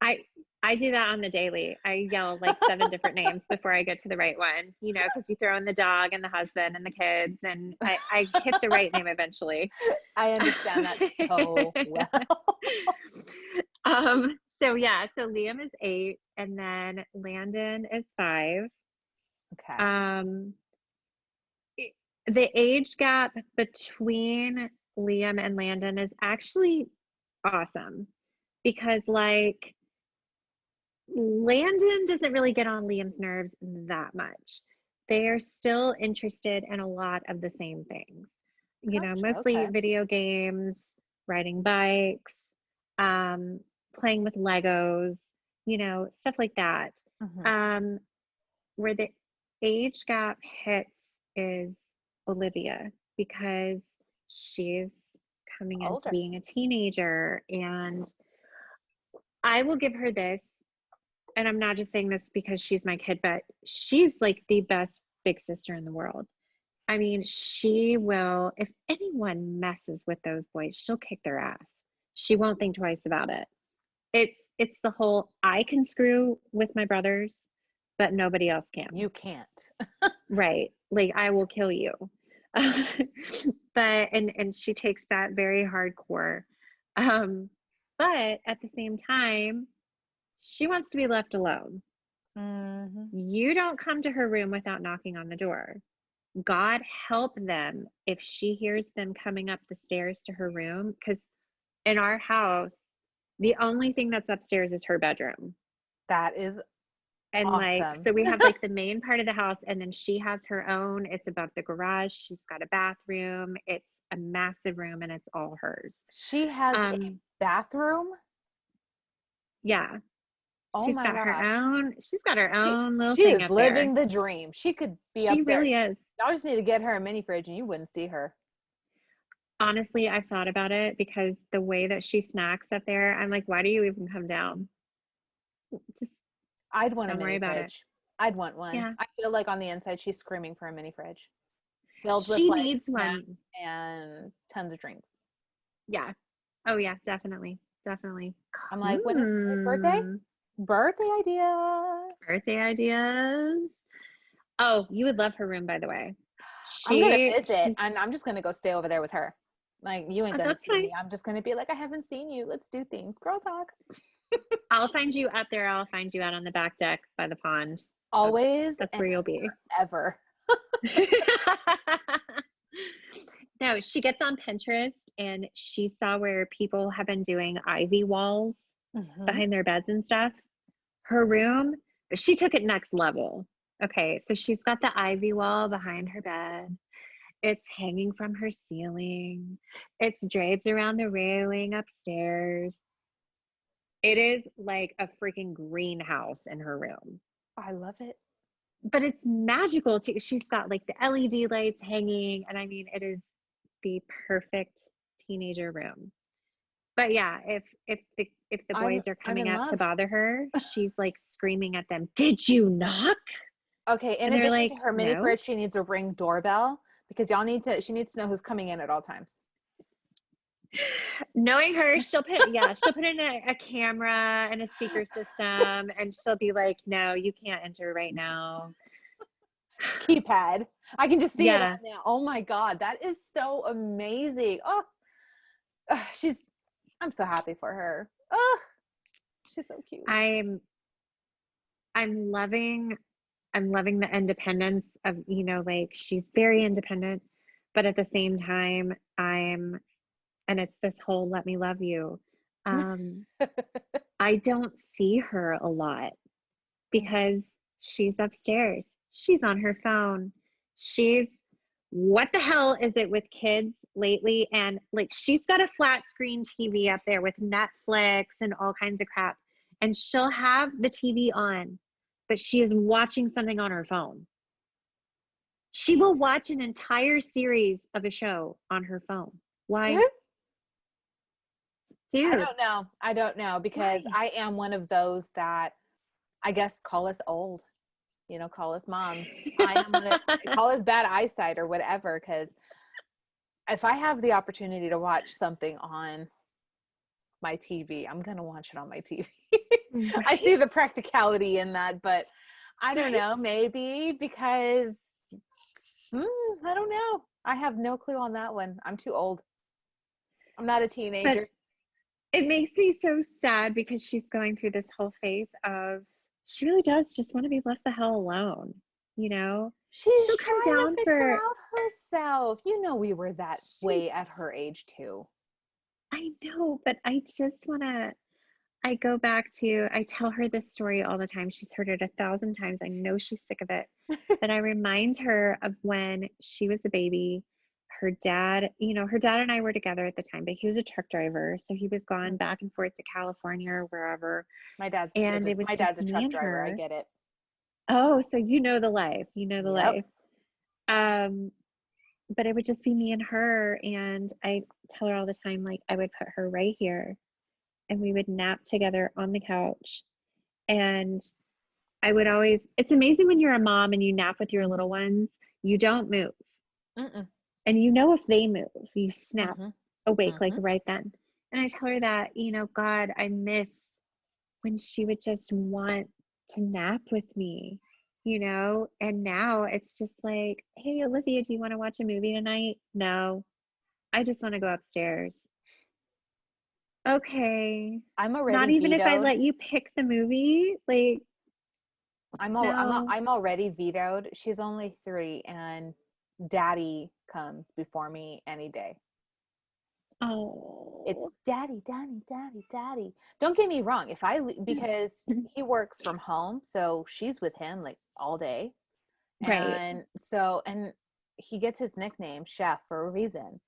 Speaker 2: I I do that on the daily. I yell like 7 different names before I get to the right one, because you throw in the dog and the husband and the kids, and I hit the right name eventually.
Speaker 1: I understand that so well.
Speaker 2: So yeah, so Liam is 8, and then Landon is 5.
Speaker 1: Okay.
Speaker 2: Um, the age gap between Liam and Landon is actually awesome because, like, Landon doesn't really get on Liam's nerves that much. They are still interested in a lot of the same things,
Speaker 1: Gotcha.
Speaker 2: mostly
Speaker 1: Okay.
Speaker 2: video games, riding bikes, um, playing with Legos, stuff like that.
Speaker 1: Hmm.
Speaker 2: Um, where the age gap hits is Olivia because she's coming into
Speaker 1: Older.
Speaker 2: being a teenager. And I will give her this, and I'm not just saying this because she's my kid, but she's like the best big sister in the world. I mean, she will, if anyone messes with those boys, she'll kick their ass. She won't think twice about it. It's the whole I can screw with my brothers, but nobody else can.
Speaker 1: You can't.
Speaker 2: Right. Like I will kill you. But and she takes that very hardcore. Um, but at the same time, she wants to be left alone.
Speaker 1: Hmm.
Speaker 2: You don't come to her room without knocking on the door. God help them if she hears them coming up the stairs to her room, because in our house, the only thing that's upstairs is her bedroom.
Speaker 1: That is
Speaker 2: And like,
Speaker 1: awesome.
Speaker 2: so we have like the main part of the house, and then she has her own. It's above the garage. She's got a bathroom. It's a massive room, and it's all hers.
Speaker 1: She has a
Speaker 2: Um,
Speaker 1: bathroom.
Speaker 2: yeah,
Speaker 1: Oh my gosh.
Speaker 2: she's got her
Speaker 1: She,
Speaker 2: own little
Speaker 1: she
Speaker 2: thing
Speaker 1: is
Speaker 2: up there.
Speaker 1: living the dream. She could be
Speaker 2: She
Speaker 1: up there.
Speaker 2: really is.
Speaker 1: Y'all just need to get her a mini fridge and you wouldn't see her.
Speaker 2: Honestly, I've thought about it because the way that she snacks up there, I'm like, why do you even come down? Just
Speaker 1: I'd want a
Speaker 2: don't worry
Speaker 1: mini
Speaker 2: about it.
Speaker 1: fridge. I'd want one.
Speaker 2: Yeah,
Speaker 1: I feel like on the inside she's screaming for a mini fridge filled with
Speaker 2: she
Speaker 1: like
Speaker 2: needs
Speaker 1: snacks
Speaker 2: one.
Speaker 1: and tons of drinks.
Speaker 2: Yeah. Oh yeah, definitely. Definitely.
Speaker 1: I'm like, when's birthday?
Speaker 2: Hmm.
Speaker 1: Birthday idea.
Speaker 2: Birthday ideas. Oh, you would love her room, by the way.
Speaker 1: I'm gonna visit
Speaker 2: She,
Speaker 1: and I'm just gonna go stay over there with her. Like you ain't
Speaker 2: oh,
Speaker 1: gonna
Speaker 2: that's
Speaker 1: see
Speaker 2: fine.
Speaker 1: me. I'm just gonna be like, I haven't seen you. Let's do things. Girl talk.
Speaker 2: I'll find you up there. I'll find you out on the back deck by the pond. That's,
Speaker 1: Always
Speaker 2: that's
Speaker 1: and
Speaker 2: where you'll be.
Speaker 1: forever.
Speaker 2: No, she gets on Pinterest and she saw where people have been doing ivy walls
Speaker 1: Hmm.
Speaker 2: behind their beds and stuff. Her room, but she took it next level. Okay, so she's got the ivy wall behind her bed. It's hanging from her ceiling. It's drapes around the railing upstairs. It is like a freaking greenhouse in her room.
Speaker 1: I love it.
Speaker 2: But it's magical too. She's got like the LED lights hanging, and I mean, it is the perfect teenager room. But yeah, if the boys are
Speaker 1: I'm
Speaker 2: coming
Speaker 1: in
Speaker 2: up to
Speaker 1: love.
Speaker 2: bother her, she's like screaming at them, "Did you knock?"
Speaker 1: Okay, in
Speaker 2: And they're
Speaker 1: addition
Speaker 2: like,
Speaker 1: to her mini
Speaker 2: "No."
Speaker 1: fridge, she needs a Ring doorbell because she needs to know who's coming in at all times.
Speaker 2: Knowing her, she'll put in a camera and a speaker system, and she'll be like, "No, you can't enter right now."
Speaker 1: Keypad. I can just see it on
Speaker 2: Yeah,
Speaker 1: now. Oh my God, that is so amazing. Oh, I'm so happy for her. Oh, she's so cute.
Speaker 2: I'm I'm loving I'm loving the independence of, like she's very independent, but at the same time, and it's this whole let me love you. Um, I don't see her a lot because she's upstairs. She's on her phone. She's What the hell is it with kids lately? And like she's got a flat screen TV up there with Netflix and all kinds of crap. And she'll have the TV on, but she is watching something on her phone. She will watch an entire series of a show on her phone. Why?
Speaker 1: I
Speaker 2: Dude,
Speaker 1: don't know. I don't know because
Speaker 2: why?
Speaker 1: I am one of those that I guess call us old, call us moms. I am gonna call us bad eyesight or whatever because if I have the opportunity to watch something on my TV, I'm gonna watch it on my TV. I see
Speaker 2: Right?
Speaker 1: the practicality in that, but I don't
Speaker 2: Right?
Speaker 1: know, maybe because I don't know. I have no clue on that one. I'm too old. I'm not a
Speaker 2: But
Speaker 1: teenager.
Speaker 2: it makes me so sad because she's going through this whole phase of she really does just want to be left the hell alone, you know?
Speaker 1: She's
Speaker 2: She'll come
Speaker 1: trying to
Speaker 2: down
Speaker 1: figure
Speaker 2: for
Speaker 1: out herself. We were that
Speaker 2: she
Speaker 1: way at her age too.
Speaker 2: I know, but I go back to I tell her this story all the time. She's heard it 1,000 times. I know she's sick of it. But I remind her of when she was a baby. Her dad and I were together at the time, but he was a truck driver. So he was gone back and forth to California or wherever. And it was
Speaker 1: My
Speaker 2: just
Speaker 1: dad's a
Speaker 2: me
Speaker 1: truck
Speaker 2: and
Speaker 1: driver. I
Speaker 2: her.
Speaker 1: get it.
Speaker 2: Oh, so you know the life. You know the
Speaker 1: Yep.
Speaker 2: life. Um, but it would just be me and her. And I tell her all the time, like, I would put her right here and we would nap together on the couch. And it's amazing when you're a mom and you nap with your little ones, you don't move.
Speaker 1: Mm-mm.
Speaker 2: And if they move, you snap
Speaker 1: Mm-hmm.
Speaker 2: awake like
Speaker 1: Mm-hmm.
Speaker 2: right then. And I tell her that, God, I miss when she would just want to nap with me, And now it's just like, hey, Olivia, do you want to watch a movie tonight? No, I just want to go upstairs. Okay.
Speaker 1: I'm
Speaker 2: Not
Speaker 1: already
Speaker 2: even if I
Speaker 1: vetoed.
Speaker 2: let you pick the movie? Like, no.
Speaker 1: I'm already vetoed. She's only 3 and daddy comes before me any day. It's
Speaker 2: Oh.
Speaker 1: daddy, daddy, daddy, daddy. Don't get me wrong. Because he works from home, so she's with him like all day.
Speaker 2: Right.
Speaker 1: And he gets his nickname chef for a reason.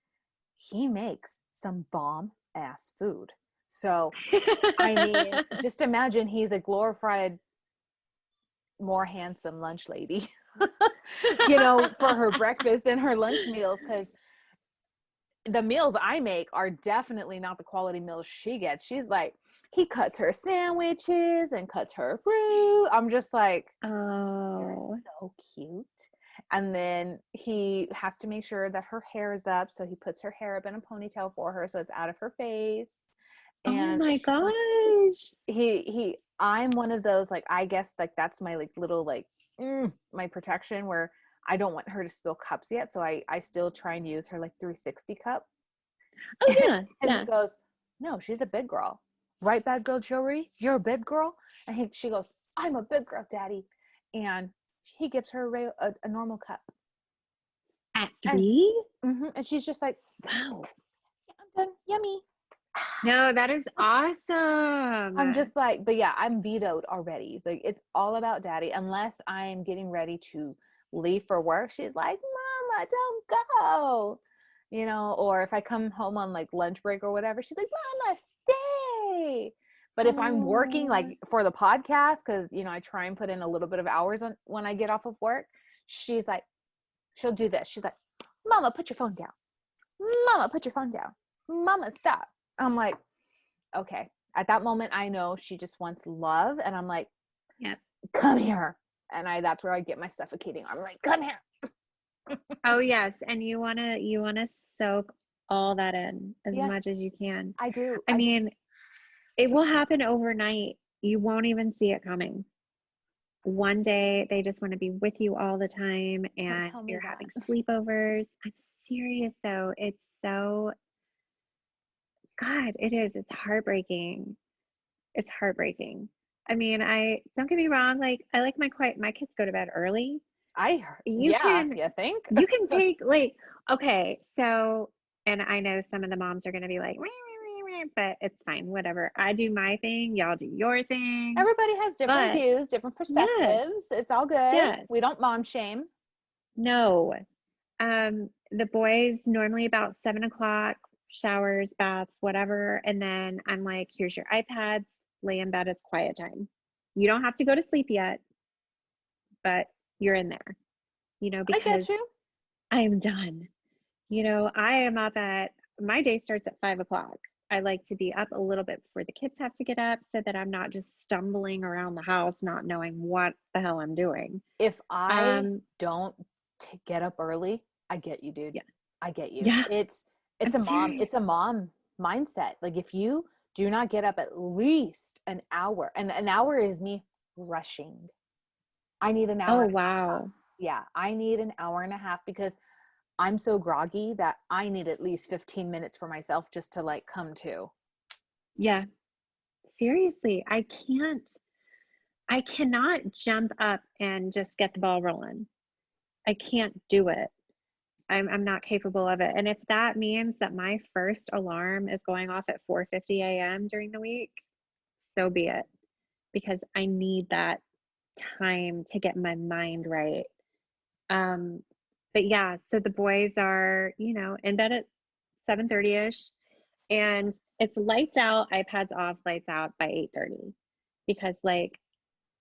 Speaker 1: He makes some bomb ass food. So, I mean, just imagine he's a glorified, more handsome lunch lady, for her breakfast and her lunch meals. Because the meals I make are definitely not the quality meals she gets. She's like, he cuts her sandwiches and cuts her fruit. I'm just like, you're
Speaker 2: Oh.
Speaker 1: so cute. And then he has to make sure that her hair is up. So he puts her hair up in a ponytail for her so it's out of her face.
Speaker 2: Oh
Speaker 1: And
Speaker 2: my gosh.
Speaker 1: I'm one of those, like, I guess, like, that's my like little like my protection where I don't want her to spill cups yet. So I still try and use her like 360 cup.
Speaker 2: Oh yeah,
Speaker 1: And he
Speaker 2: yeah.
Speaker 1: goes, no, she's a big girl. Right, bad girl Joey? You're a big girl? And she goes, I'm a big girl, daddy. And he gives her a normal cup.
Speaker 2: At
Speaker 1: And
Speaker 2: 3?
Speaker 1: and she's just like,
Speaker 2: Wow.
Speaker 1: I'm done. Yummy.
Speaker 2: No, that is
Speaker 1: I'm
Speaker 2: awesome.
Speaker 1: just like, but yeah, I'm vetoed already. Like, it's all about daddy. Unless I'm getting ready to leave for work, she's like, Mama, don't go. Or if I come home on like lunch break or whatever, she's like, Mama, stay. But if I'm working
Speaker 2: Oh.
Speaker 1: like for the podcast, because I try and put in a little bit of hours on when I get off of work, she's like, she'll do this. She's like, Mama, put your phone down. Mama, put your phone down. Mama, stop. I'm like, okay. At that moment, I know she just wants love. And I'm like,
Speaker 2: Yep.
Speaker 1: come here. And that's where I get my suffocating arm. Like, come here.
Speaker 2: Oh yes. And you wanna soak all that in as
Speaker 1: Yes,
Speaker 2: much as you can.
Speaker 1: I do.
Speaker 2: I mean, it will happen overnight. You won't even see it coming. One day they just want to be with you all the time
Speaker 1: Don't
Speaker 2: and
Speaker 1: tell me
Speaker 2: you're having
Speaker 1: that.
Speaker 2: sleepovers. I'm serious though. It's so, God, it is. It's heartbreaking. It's heartbreaking. I mean, I don't get me wrong, like I like my kids go to bed early. You
Speaker 1: Yeah,
Speaker 2: can
Speaker 1: you think?
Speaker 2: you can take like, okay, so, and I know some of the moms are gonna be like, "Wah, wah, wah, wah," but it's fine, whatever. I do my thing, y'all do your thing.
Speaker 1: Everybody has different
Speaker 2: But
Speaker 1: views, different
Speaker 2: yes,
Speaker 1: perspectives. It's all good.
Speaker 2: yes,
Speaker 1: We don't mom shame.
Speaker 2: no. The boys normally about 7 o'clock, showers, baths, whatever. And then I'm like, here's your iPads, lay in bed, it's quiet time. You don't have to go to sleep yet, but you're in there,
Speaker 1: I
Speaker 2: because
Speaker 1: get you.
Speaker 2: I am done. I am up at my day starts at 5 o'clock. I like to be up a little bit before the kids have to get up so that I'm not just stumbling around the house, not knowing what the hell I'm doing.
Speaker 1: If I
Speaker 2: Um,
Speaker 1: don't get up early, I get you, dude.
Speaker 2: yeah,
Speaker 1: I get you.
Speaker 2: yeah,
Speaker 1: It's
Speaker 2: I'm
Speaker 1: a mom,
Speaker 2: serious.
Speaker 1: it's a mom mindset. Like if you do not get up at least an hour, and an hour is me rushing. I need an hour
Speaker 2: Oh,
Speaker 1: and a half
Speaker 2: wow.
Speaker 1: tops. Yeah, I need an hour and a half because I'm so groggy that I need at least 15 minutes for myself just to like come to.
Speaker 2: Yeah, seriously. I cannot jump up and just get the ball rolling. I can't do it. I'm not capable of it. And if that means that my first alarm is going off at 4:50 a.m. during the week, so be it, because I need that time to get my mind right. Um, but yeah, so the boys are, in bed at 7:30ish, and it's lights out, iPads off, lights out by 8:30, because like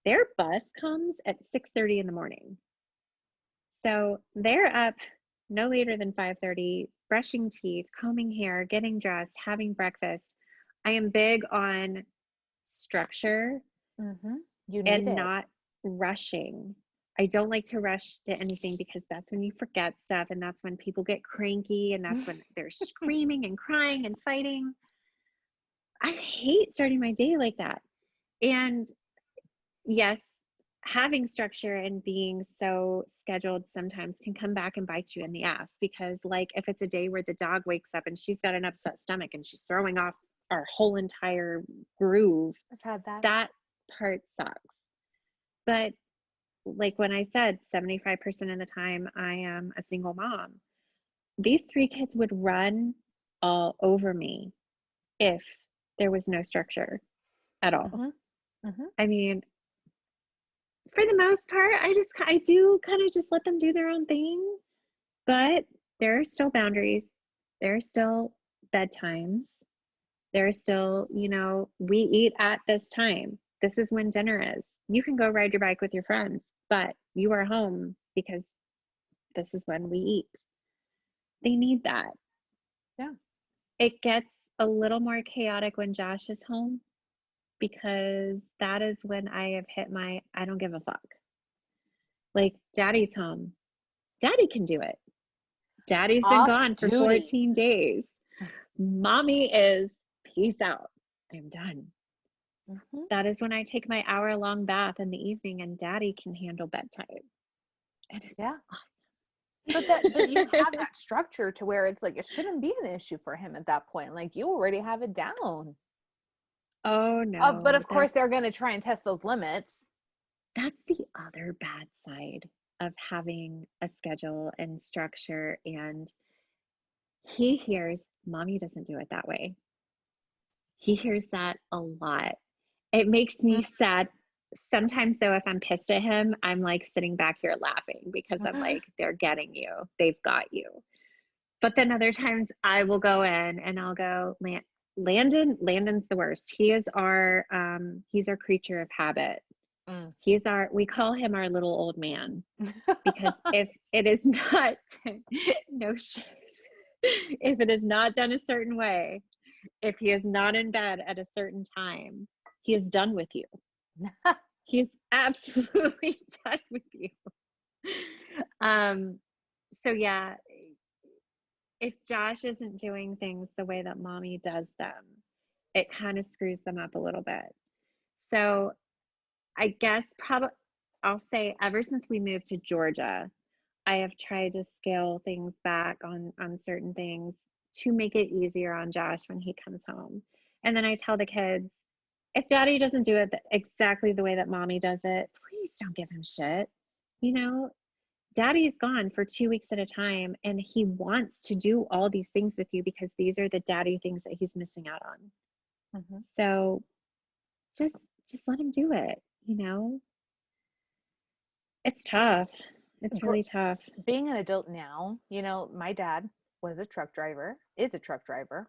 Speaker 2: their bus comes at 6:30 in the morning. So they're up no later than 5:30, brushing teeth, combing hair, getting dressed, having breakfast. I am big on structure
Speaker 1: Mm-hmm. You need
Speaker 2: and
Speaker 1: it.
Speaker 2: not rushing. I don't like to rush to anything because that's when you forget stuff and that's when people get cranky and that's when they're screaming and crying and fighting. I hate starting my day like that. And yes, having structure and being so scheduled sometimes can come back and bite you in the ass, because like if it's a day where the dog wakes up and she's got an upset stomach and she's throwing off our whole entire groove,
Speaker 1: I've had that.
Speaker 2: that part sucks. But like when I said 75% of the time I am a single mom, these three kids would run all over me if there was no structure at all.
Speaker 1: Mm-hmm. Mm-hmm.
Speaker 2: I mean, for the most part, I do kind of just let them do their own thing, but there are still boundaries. There are still bedtimes. There are still, we eat at this time. This is when dinner is. You can go ride your bike with your friends, but you are home because this is when we eat. They need that.
Speaker 1: Yeah.
Speaker 2: It gets a little more chaotic when Josh is home because that is when I have hit my I don't give a fuck. Like, daddy's home. Daddy can do it. Daddy's been
Speaker 1: Off
Speaker 2: gone for
Speaker 1: duty.
Speaker 2: 14 days. Mommy is peace out. I'm done.
Speaker 1: Mm-hmm.
Speaker 2: That is when I take my hour-long bath in the evening and daddy can handle bedtime. And
Speaker 1: Yeah. But you have
Speaker 2: it's
Speaker 1: that structure to where it's like it shouldn't be an issue for him at that point. Like you already have it down.
Speaker 2: oh
Speaker 1: But
Speaker 2: no,
Speaker 1: of course they're going to try and test those limits.
Speaker 2: that's the other bad side of having a schedule and structure. And he hears mommy doesn't do it that way. He hears that a lot. It makes me sad. Sometimes though, if I'm pissed at him, I'm like sitting back here laughing because I'm like, they're getting you. They've got you. But then other times I will go in and I'll go, Landon's the worst. He's our creature of habit.
Speaker 1: Mm.
Speaker 2: We call him our little old man, because if it is not, no shit, if it is not done a certain way, if he is not in bed at a certain time, he is done with you. He is absolutely done with you. Um, so yeah, if Josh isn't doing things the way that mommy does them, it kind of screws them up a little bit. So I guess probably I'll say ever since we moved to Georgia, I have tried to scale things back on certain things to make it easier on Josh when he comes home. And then I tell the kids, if daddy doesn't do it exactly the way that mommy does it, please don't give him shit. You know, daddy's gone for 2 weeks at a time and he wants to do all these things with you because these are the daddy things that he's missing out on.
Speaker 1: Mhm.
Speaker 2: So just just let him do it, you know? It's tough. It's
Speaker 1: Gr-
Speaker 2: really tough.
Speaker 1: Being an adult now, my dad was a truck driver, is a truck driver.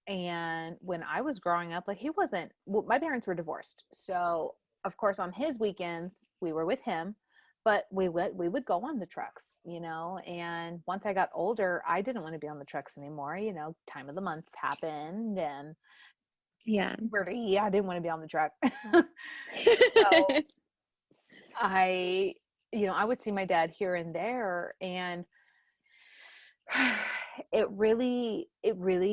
Speaker 1: And when I was growing up, like he wasn't, well, my parents were divorced. So, of course, on his weekends, we were with him, but we would go on the trucks, and once I got older, I didn't want to be on the trucks anymore. Time of the month happened and
Speaker 2: Yeah.
Speaker 1: puberty, I didn't want to be on the truck. So I, I would see my dad here and there, and it really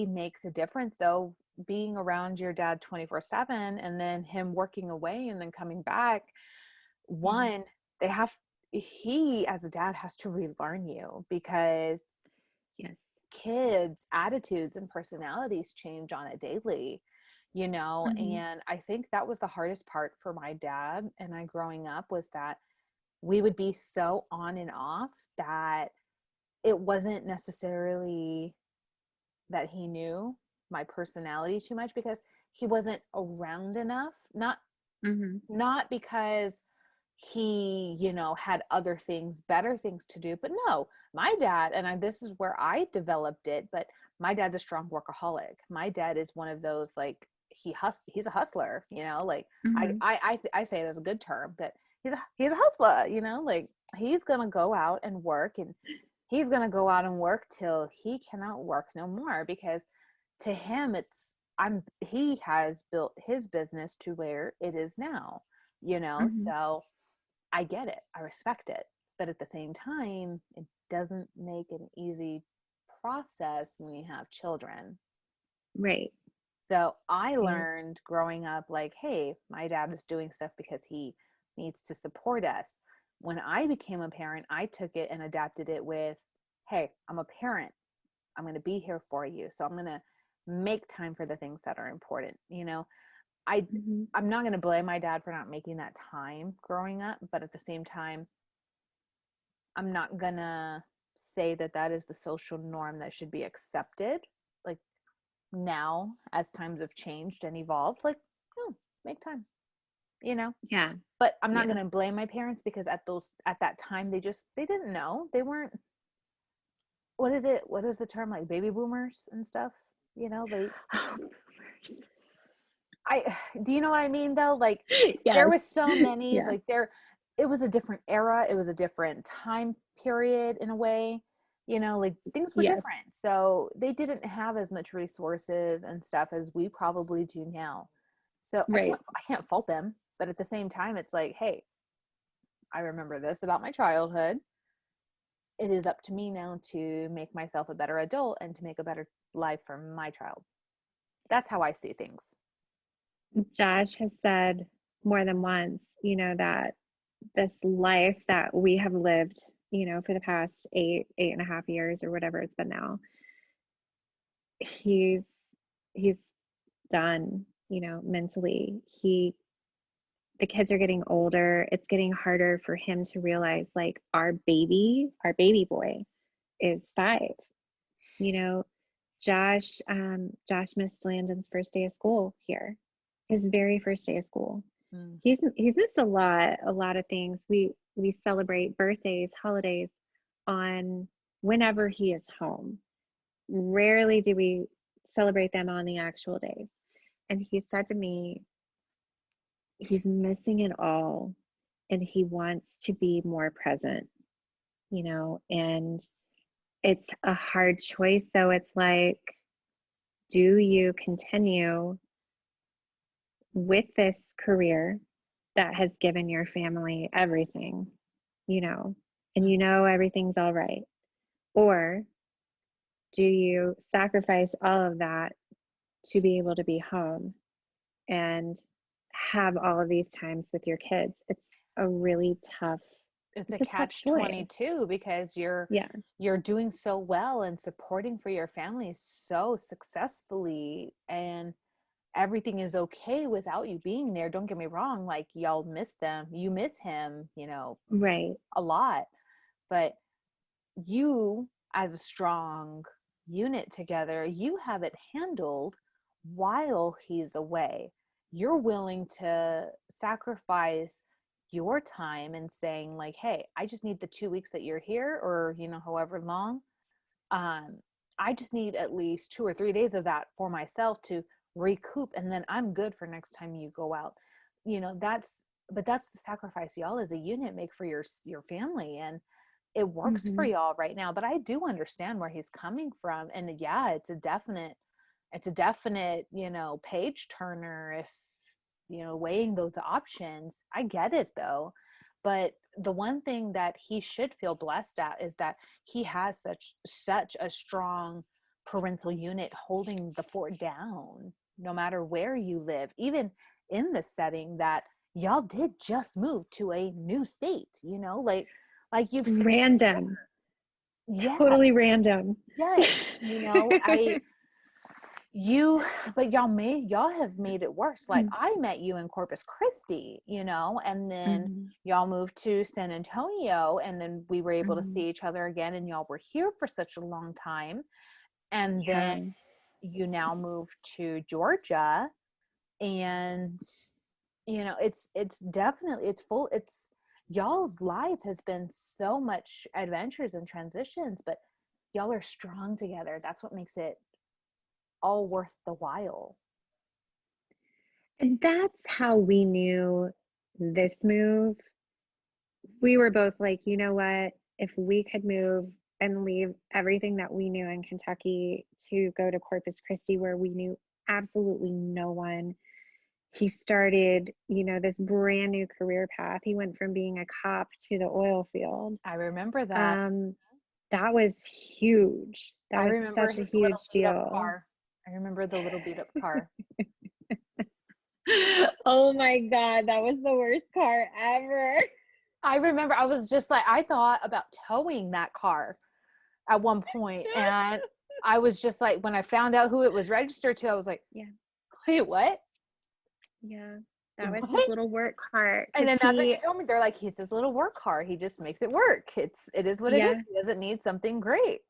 Speaker 1: makes a difference though, being around your dad 24/7 and then him working away and then coming back.
Speaker 2: Yeah.
Speaker 1: One, they have he as a dad has to relearn you because
Speaker 2: Yes.
Speaker 1: kids' attitudes and personalities change on a daily,
Speaker 2: Mhm.
Speaker 1: and I think that was the hardest part for my dad and I growing up, was that we would be so on and off that it wasn't necessarily that he knew my personality too much, because he wasn't around enough.
Speaker 2: Mhm.
Speaker 1: Not because he, had other things, better things to do, but no, my dad, and this is where I developed it, but my dad's a strong workaholic. My dad is one of those, like, he's a hustler, like
Speaker 2: Mhm.
Speaker 1: I say it as a good term, but he's a hustler, like he's gonna go out and work, and he's gonna go out and work till he cannot work no more, because to him he has built his business to where it is now,
Speaker 2: Mhm.
Speaker 1: so I get it, I respect it, but at the same time it doesn't make an easy process when you have children.
Speaker 2: Right.
Speaker 1: So I
Speaker 2: Yeah.
Speaker 1: learned growing up, like, hey, my dad is doing stuff because he needs to support us. When I became a parent, I took it and adapted it with, hey, I'm a parent, I'm going to be here for you, so I'm going to make time for the things that are important. I
Speaker 2: Mhm.
Speaker 1: I'm not going to blame my dad for not making that time growing up, but at the same time, I'm not going to say that that is the social norm that should be accepted. Like, now, as times have changed and evolved, like, oh, make time, you know.
Speaker 2: Yeah.
Speaker 1: But I'm not
Speaker 2: Yeah.
Speaker 1: going to blame my parents, because at that time they didn't know. They weren't, what is the term, like baby boomers and stuff, they
Speaker 2: Oh,
Speaker 1: I do you know what I mean though? Like, there
Speaker 2: yes.
Speaker 1: was so many,
Speaker 2: Yeah.
Speaker 1: like, it was a different era, it was a different time period in a way, like things were
Speaker 2: Yes.
Speaker 1: different. So they didn't have as much resources and stuff as we probably do now. So
Speaker 2: Right.
Speaker 1: I can't fault them, but at the same time it's like, hey, I remember this about my childhood. It is up to me now to make myself a better adult and to make a better life for my child. That's how I see things.
Speaker 2: Josh has said more than once, that this life that we have lived, for the past 8.5 years or whatever it's been now, he's he's done, mentally. The kids are getting older. It's getting harder for him to realize, like, our baby boy is 5. You know, Josh missed Landon's first day of school here, his very first day of school.
Speaker 1: Mm.
Speaker 2: He's missed a lot of things. We celebrate birthdays, holidays on whenever he is home. Rarely do we celebrate them on the actual days. And he said to me, he's missing it all and he wants to be more present, and it's a hard choice. So it's like, do you continue with this career that has given your family everything, you know, and you know everything's all right? Or do you sacrifice all of that to be able to be home and have all of these times with your kids? It's a really tough,
Speaker 1: It's a
Speaker 2: it's a tough
Speaker 1: catch
Speaker 2: choice.
Speaker 1: 22 because
Speaker 2: Yeah.
Speaker 1: you're doing so well and supporting for your family so successfully, and everything is okay without you being there. Don't get me wrong, like y'all miss them. You miss him,
Speaker 2: Right.
Speaker 1: a lot, but you as a strong unit together, you have it handled while he's away. You're willing to sacrifice your time and saying like, hey, I just need the 2 weeks that you're here, or however long. um I just need at least 2 or 3 days of that for myself to recoup, and then I'm good for next time you go out. That's the sacrifice y'all as a unit make for your family, and it works for
Speaker 2: Mm-hmm.
Speaker 1: y'all right now. But I do understand where he's coming from, and yeah, it's a definite page turner if weighing those options. I get it though. But the one thing that he should feel blessed at is that he has such a strong parental unit holding the fort down no matter where you live, even in the setting that y'all did just move to a new state, like you've said before.
Speaker 2: Random,
Speaker 1: Yeah,
Speaker 2: totally random.
Speaker 1: yes. I you but y'all have made it worse. Like I met you in Corpus Christi, and then
Speaker 2: Mm-hmm.
Speaker 1: y'all moved to San Antonio, and then we were able to
Speaker 2: Mm-hmm.
Speaker 1: see each other again, and y'all were here for such a long time. And then
Speaker 2: Yeah.
Speaker 1: you now moved to Georgia, and it's definitely it's full it's y'all's life has been so much adventures and transitions, but y'all are strong together. That's what makes it all worth the while.
Speaker 2: And that's how we knew this move. We were both like, you know what? If we could move and leave everything that we knew in Kentucky to go to Corpus Christi, where we knew absolutely no one, he started, this brand new career path. He went from being a cop to the oil field.
Speaker 1: I remember that.
Speaker 2: Um, that was huge. That
Speaker 1: I
Speaker 2: was
Speaker 1: remember
Speaker 2: such a
Speaker 1: his little
Speaker 2: huge
Speaker 1: beat up
Speaker 2: deal.
Speaker 1: car. I remember the little beat up car.
Speaker 2: Oh my God, that was the worst car ever.
Speaker 1: I remember I was just like, I thought about towing that car at one point, and I was just like, when I found out who it was registered to, I was like,
Speaker 2: Yeah,
Speaker 1: wait, what?
Speaker 2: yeah. That was his
Speaker 1: What?
Speaker 2: little work car.
Speaker 1: And
Speaker 2: Because
Speaker 1: then that's what you told me. They're like, he's his little work car. He just makes it work. It is what it is.
Speaker 2: yeah,
Speaker 1: He doesn't need something great.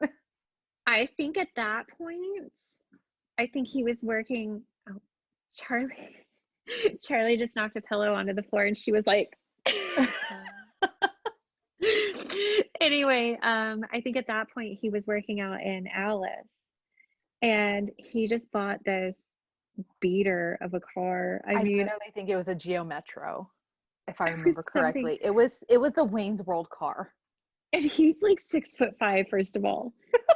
Speaker 2: I think at that point, I think he was working. Oh, Charlie, Charlie just knocked a pillow onto the floor and she was like, anyway, I think at that point he was working out in Alice and he just bought this beater of a car. I
Speaker 1: I
Speaker 2: mean,
Speaker 1: literally think it was a Geo Metro, if I
Speaker 2: it was
Speaker 1: remember
Speaker 2: something,
Speaker 1: correctly. It was the Wayne's World car.
Speaker 2: and he's like 6'5", first of all.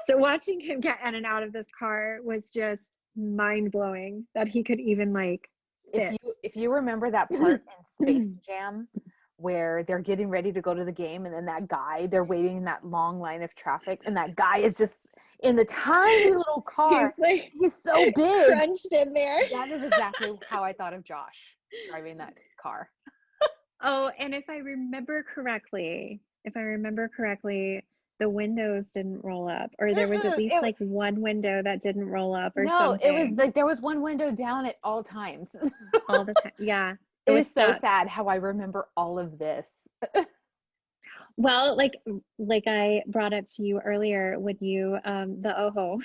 Speaker 2: So watching him get in and out of this car was just mind blowing that he could even like
Speaker 1: if you
Speaker 2: fit.
Speaker 1: if you remember that part in Space Jam where they're getting ready to go to the game, and then they're waiting in that long line of traffic, and that guy is just in the tiny little
Speaker 2: He's
Speaker 1: car.
Speaker 2: like
Speaker 1: He's so big.
Speaker 2: crunched in there.
Speaker 1: That is exactly how I thought of Josh driving that car.
Speaker 2: Oh, and if I remember correctly, the windows didn't roll up, or there was at
Speaker 1: Mm-mm.
Speaker 2: least like one window that didn't roll up or
Speaker 1: No, it was
Speaker 2: something
Speaker 1: like there was one window down at all times.
Speaker 2: all the time. Yeah, it
Speaker 1: It
Speaker 2: was
Speaker 1: is so
Speaker 2: stuck.
Speaker 1: sad how I remember all of this.
Speaker 2: Well, like I brought up to you earlier when you the oho.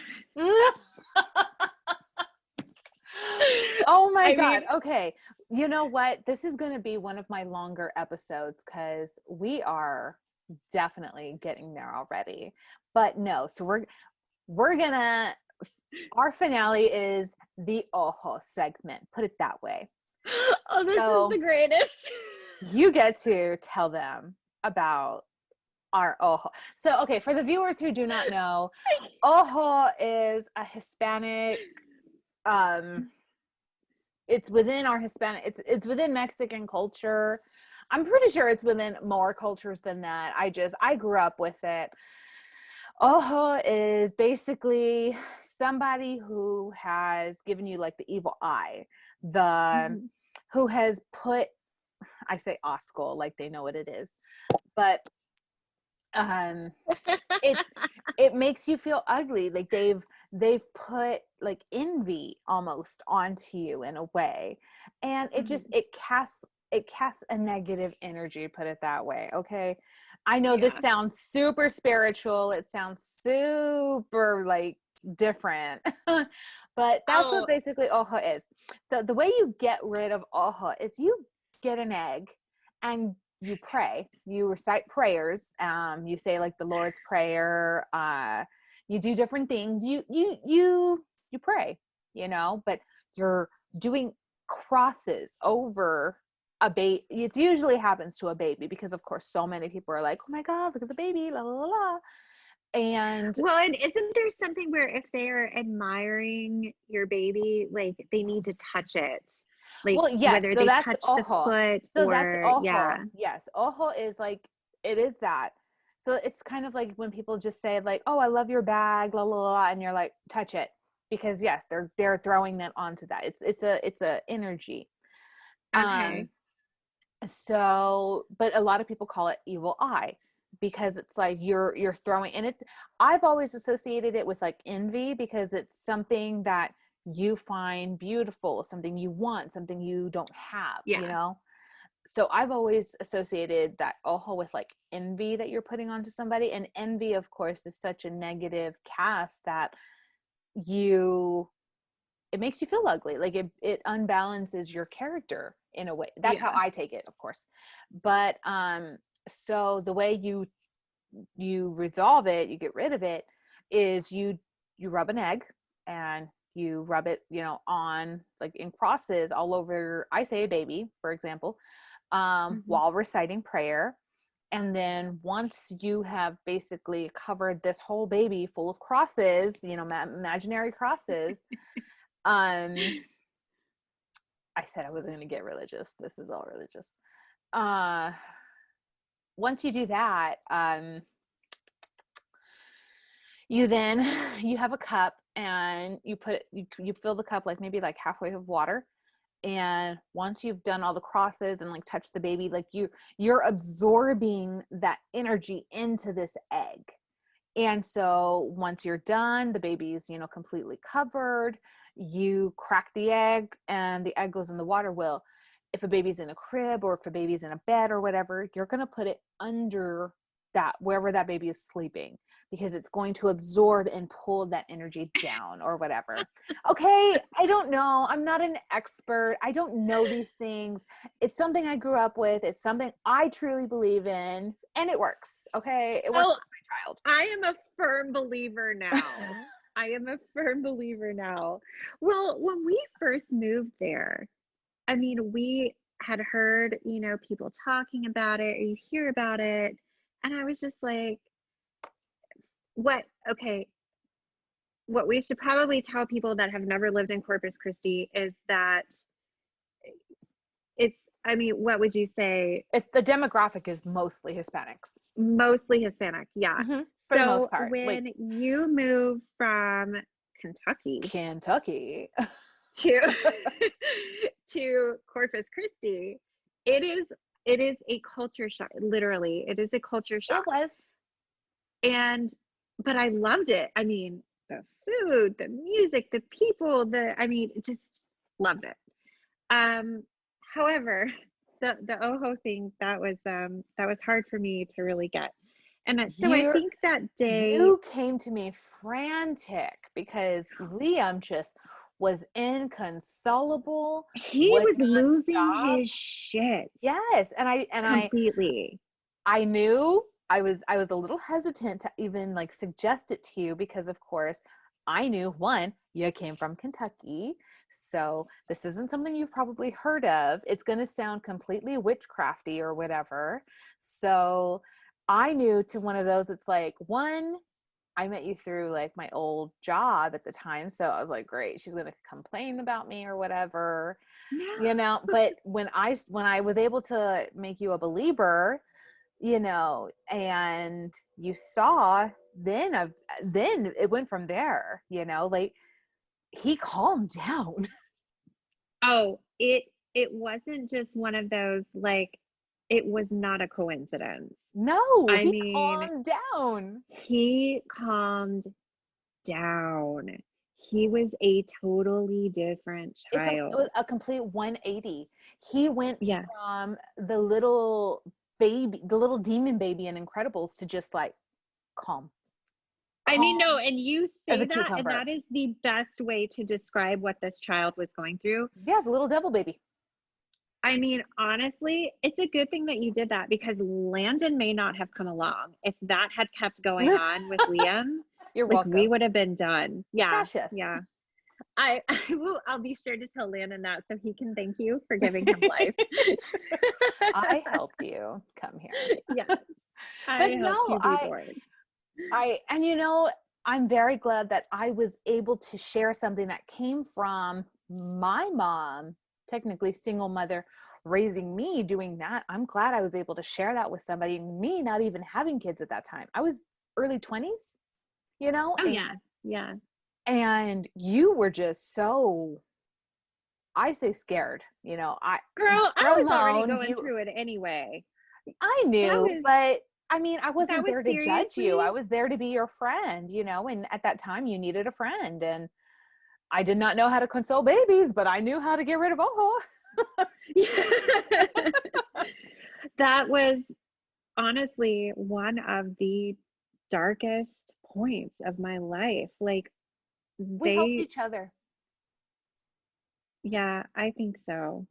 Speaker 1: Oh my
Speaker 2: I
Speaker 1: God.
Speaker 2: mean,
Speaker 1: Okay. You know what? This is going to be one of my longer episodes because we are definitely getting there already. But no, so we're gonna our finale is the ojo segment. Put it that way.
Speaker 2: oh, this is
Speaker 1: So
Speaker 2: the greatest.
Speaker 1: you get to tell them about our ojo. So okay, for the viewers who do not know, ojo is a Hispanic um it's within our Hispanic, it's within Mexican culture. I'm pretty sure it's within more cultures than that. I grew up with it. Ojo is basically somebody who has given you like the evil eye, the
Speaker 2: Mhm.
Speaker 1: who has put, I say oscul like they know what it is, but um it's it makes you feel ugly, like they've put like envy almost onto you in a way, and it just
Speaker 2: Mhm.
Speaker 1: it casts a negative energy, put it that way. Okay, I know this
Speaker 2: Yeah.
Speaker 1: sounds super spiritual, it sounds super like different, but that's what
Speaker 2: Oh,
Speaker 1: basically ojo is. So the way you get rid of ojo is you get an egg and you pray, you recite prayers, you say like the Lord's Prayer, you do different things, you pray, you know, but you're doing crosses over a baby. It usually happens to a baby because of course so many people are like, oh my god, look at the baby, la la la la. And
Speaker 2: well, and isn't there something where if they are admiring your baby, like they need to touch it? Like
Speaker 1: well, yes,
Speaker 2: whether
Speaker 1: so
Speaker 2: they
Speaker 1: that's
Speaker 2: touch the
Speaker 1: ojo.
Speaker 2: foot
Speaker 1: So that's
Speaker 2: or
Speaker 1: ojo.
Speaker 2: yeah.
Speaker 1: Yes, ojo is like, it is that. So it's kind of like when people just say like, "Oh, I love your bag," la la la, and you're like, "Touch it," because yes, they're throwing that onto that. It's a energy.
Speaker 2: Okay.
Speaker 1: Um, so, but a lot of people call it evil eye because it's like you're throwing, and it. I've always associated it with like envy because it's something that you find beautiful, something you want, something you don't have, you
Speaker 2: Yeah.
Speaker 1: know? So I've always associated that ojo with like envy that you're putting onto somebody. And envy, of course, is such a negative cast that you it makes you feel ugly. Like it unbalances your character in a way. That's how
Speaker 2: Yeah.
Speaker 1: I take it, of course. But so the way you resolve it, you get rid of it, is you rub an egg and you rub it, you know, on like in crosses all over, I say a baby, for example,
Speaker 2: Mhm.
Speaker 1: while reciting prayer. And then once you have basically covered this whole baby full of crosses, you know, imaginary crosses, um, I said I wasn't going to get religious. This is all religious. Uh, once you do that, you then you have a cup and you fill the cup like maybe like halfway of water, and once you've done all the crosses and like touch the baby, like you're absorbing that energy into this egg. And so once you're done, the baby's, you know, completely covered, you crack the egg and the egg goes in the water. Well, if a baby's in a crib or if a baby's in a bed or whatever, you're going to put it under that, wherever that baby is sleeping, because it's going to absorb and pull that energy down or whatever. Okay, I don't know. I'm not an expert. I don't know these things. It's something I grew up with. It's something I truly believe in, and it works. Okay, it works
Speaker 2: Oh,
Speaker 1: with my child.
Speaker 2: I am a firm believer now. I am a firm believer now. Well, when we first moved there, I mean, we had heard, you know, people talking about it, or you hear about it. And I was just like, what? Okay, what we should probably tell people that have never lived in Corpus Christi is that it's, I mean, what would you say?
Speaker 1: The demographic is mostly Hispanics.
Speaker 2: Mostly Hispanic. Yeah.
Speaker 1: For the most
Speaker 2: So
Speaker 1: part. Like
Speaker 2: when you move from Kentucky
Speaker 1: Kentucky.
Speaker 2: to to Corpus Christi, it is it is a culture shock. Literally, it is a culture
Speaker 1: It
Speaker 2: shock.
Speaker 1: was.
Speaker 2: And but I loved it. I mean, the food, the music, the people, I mean, just loved it. Um, however, the Oho thing that was hard for me to really get. And so I
Speaker 1: you
Speaker 2: think that day
Speaker 1: you came to me frantic because Liam just was inconsolable,
Speaker 2: he
Speaker 1: would
Speaker 2: was
Speaker 1: not
Speaker 2: losing
Speaker 1: stop.
Speaker 2: his shit
Speaker 1: Yes, and
Speaker 2: completely.
Speaker 1: I knew I was a little hesitant to even like suggest it to you because of course I knew, one, you came from Kentucky. So this isn't something you've probably heard of. It's going to sound completely witchcrafty or whatever. So I knew to one of those, it's like, one, I met you through like my old job at the time. So I was like, great, she's going to complain about me or whatever, you
Speaker 2: No.
Speaker 1: know. But when I was able to make you a believer, you know, and you saw, then it went from there, you know, like he calmed down.
Speaker 2: Oh, it wasn't just one of those, like, it was not a coincidence.
Speaker 1: No,
Speaker 2: I
Speaker 1: he
Speaker 2: mean,
Speaker 1: calmed down.
Speaker 2: he calmed down. He was a totally different
Speaker 1: It was
Speaker 2: child.
Speaker 1: a complete 180. He went
Speaker 2: Yeah.
Speaker 1: from the little baby, the little demon baby in Incredibles to just like calm,
Speaker 2: I mean, no,
Speaker 1: calm
Speaker 2: and you
Speaker 1: as
Speaker 2: say
Speaker 1: a
Speaker 2: that, and
Speaker 1: cucumber.
Speaker 2: that is the best way to describe what this child was going through.
Speaker 1: Yeah, the little devil baby.
Speaker 2: I mean, honestly, it's a good thing that you did that because Landon may not have come along. If that had kept going on with Liam,
Speaker 1: You're
Speaker 2: like we
Speaker 1: welcome.
Speaker 2: would have been done. Yeah,
Speaker 1: Precious.
Speaker 2: yeah. I'll be sure to tell Landon that so he can thank you for giving him life.
Speaker 1: I helped you come here.
Speaker 2: Yes,
Speaker 1: But
Speaker 2: I helped
Speaker 1: no,
Speaker 2: you be born.
Speaker 1: and you know, I'm very glad that I was able to share something that came from my mom, technically single mother, raising me, doing that. I'm glad I was able to share that with somebody, me not even having kids at that time. I was early 20s, you know,
Speaker 2: Oh yeah, yeah.
Speaker 1: and you were just so, I say scared, you know,
Speaker 2: Girl, I
Speaker 1: you're
Speaker 2: was already
Speaker 1: alone.
Speaker 2: going
Speaker 1: You
Speaker 2: through it anyway.
Speaker 1: I
Speaker 2: That
Speaker 1: knew,
Speaker 2: was
Speaker 1: but I mean, I
Speaker 2: that
Speaker 1: wasn't
Speaker 2: was
Speaker 1: there to judge you. I
Speaker 2: seriously.
Speaker 1: was there to be your friend, you know, and at that time you needed a friend. And I did not know how to console babies, but I knew how to get rid of Oho.
Speaker 2: That was honestly one of the darkest points of my life. Like
Speaker 1: We helped
Speaker 2: they,
Speaker 1: each other.
Speaker 2: yeah, I think so.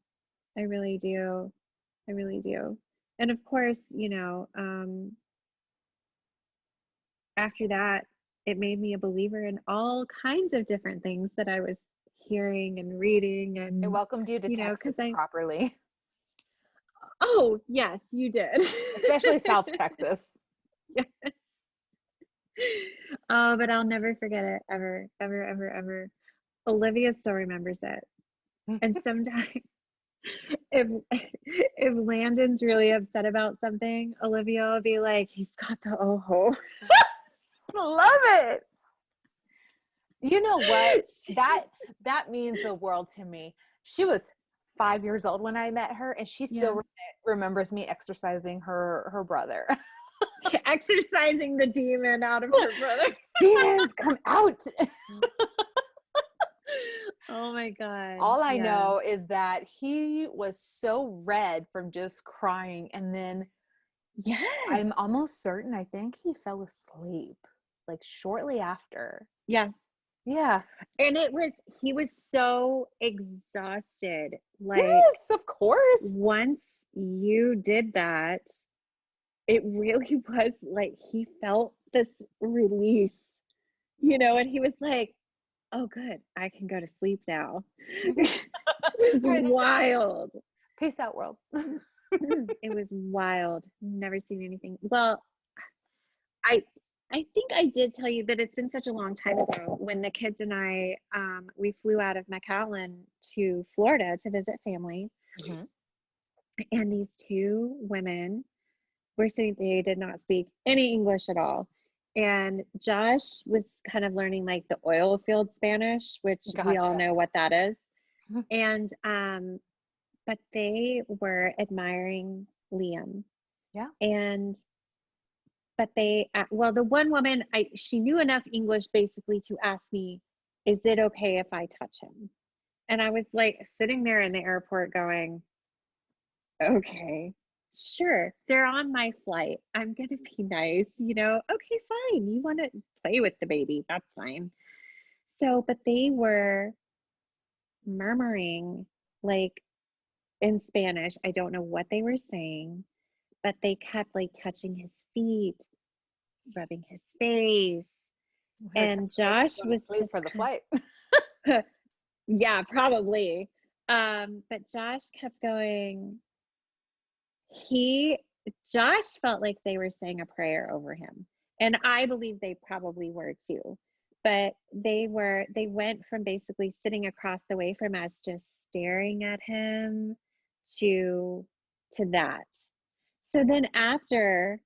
Speaker 2: I really do. I really do. And of course, after that, it made me a believer in all kinds of different things that I was hearing and reading
Speaker 1: It
Speaker 2: and,
Speaker 1: welcomed you to
Speaker 2: because
Speaker 1: Texas
Speaker 2: I,
Speaker 1: properly,
Speaker 2: oh, yes, you did.
Speaker 1: especially South Texas.
Speaker 2: Yeah. Oh, but I'll never forget it ever, ever, ever, ever. Olivia still remembers it. And sometimes if if Landon's really upset about something, Olivia will be like, he's got the oho.
Speaker 1: Love it. You know what? That means the world to me. She was 5 years old when I met her, and she
Speaker 2: Yeah.
Speaker 1: still remembers me exercising her brother.
Speaker 2: Exercising the demon out of her brother.
Speaker 1: Demons come out.
Speaker 2: Oh my God.
Speaker 1: All I
Speaker 2: Yeah.
Speaker 1: know is that he was so red from just crying, and then
Speaker 2: Yes.
Speaker 1: I'm almost certain, I think he fell asleep like shortly after.
Speaker 2: Yeah.
Speaker 1: Yeah.
Speaker 2: And he was so exhausted. Like
Speaker 1: Yes, of course.
Speaker 2: once you did that, it really was like he felt this release, and he was like, oh, good, I can go to sleep now. It was
Speaker 1: All right, I'm done.
Speaker 2: wild.
Speaker 1: Peace out, world.
Speaker 2: It was wild. Never seen anything. Well, I I think I did tell you that it's been such a long time ago when the kids and I we flew out of McAllen to Florida to visit family,
Speaker 1: Mhm.
Speaker 2: and these two women were saying they did not speak any English at all. And Josh was kind of learning like the oil field Spanish, which we all
Speaker 1: Gotcha.
Speaker 2: know what that is. And but they were admiring Liam.
Speaker 1: Yeah.
Speaker 2: And but they well, the one woman, she knew enough English basically to ask me, is it okay if I touch him? And I was like sitting there in the airport going, okay, sure, they're on my flight, I'm gonna be nice, okay, fine, you want to play with the baby, that's fine. So but they were murmuring like in Spanish. I don't know what they were saying, but they kept like touching his feet, rubbing his face.
Speaker 1: They're trying
Speaker 2: And
Speaker 1: to make you
Speaker 2: Josh
Speaker 1: go to
Speaker 2: was
Speaker 1: sleep
Speaker 2: just
Speaker 1: for the flight.
Speaker 2: yeah, probably. But Josh kept going. He Josh felt like they were saying a prayer over him. And I believe they probably were too. But they went from basically sitting across the way from us, just staring at him to that. So then after,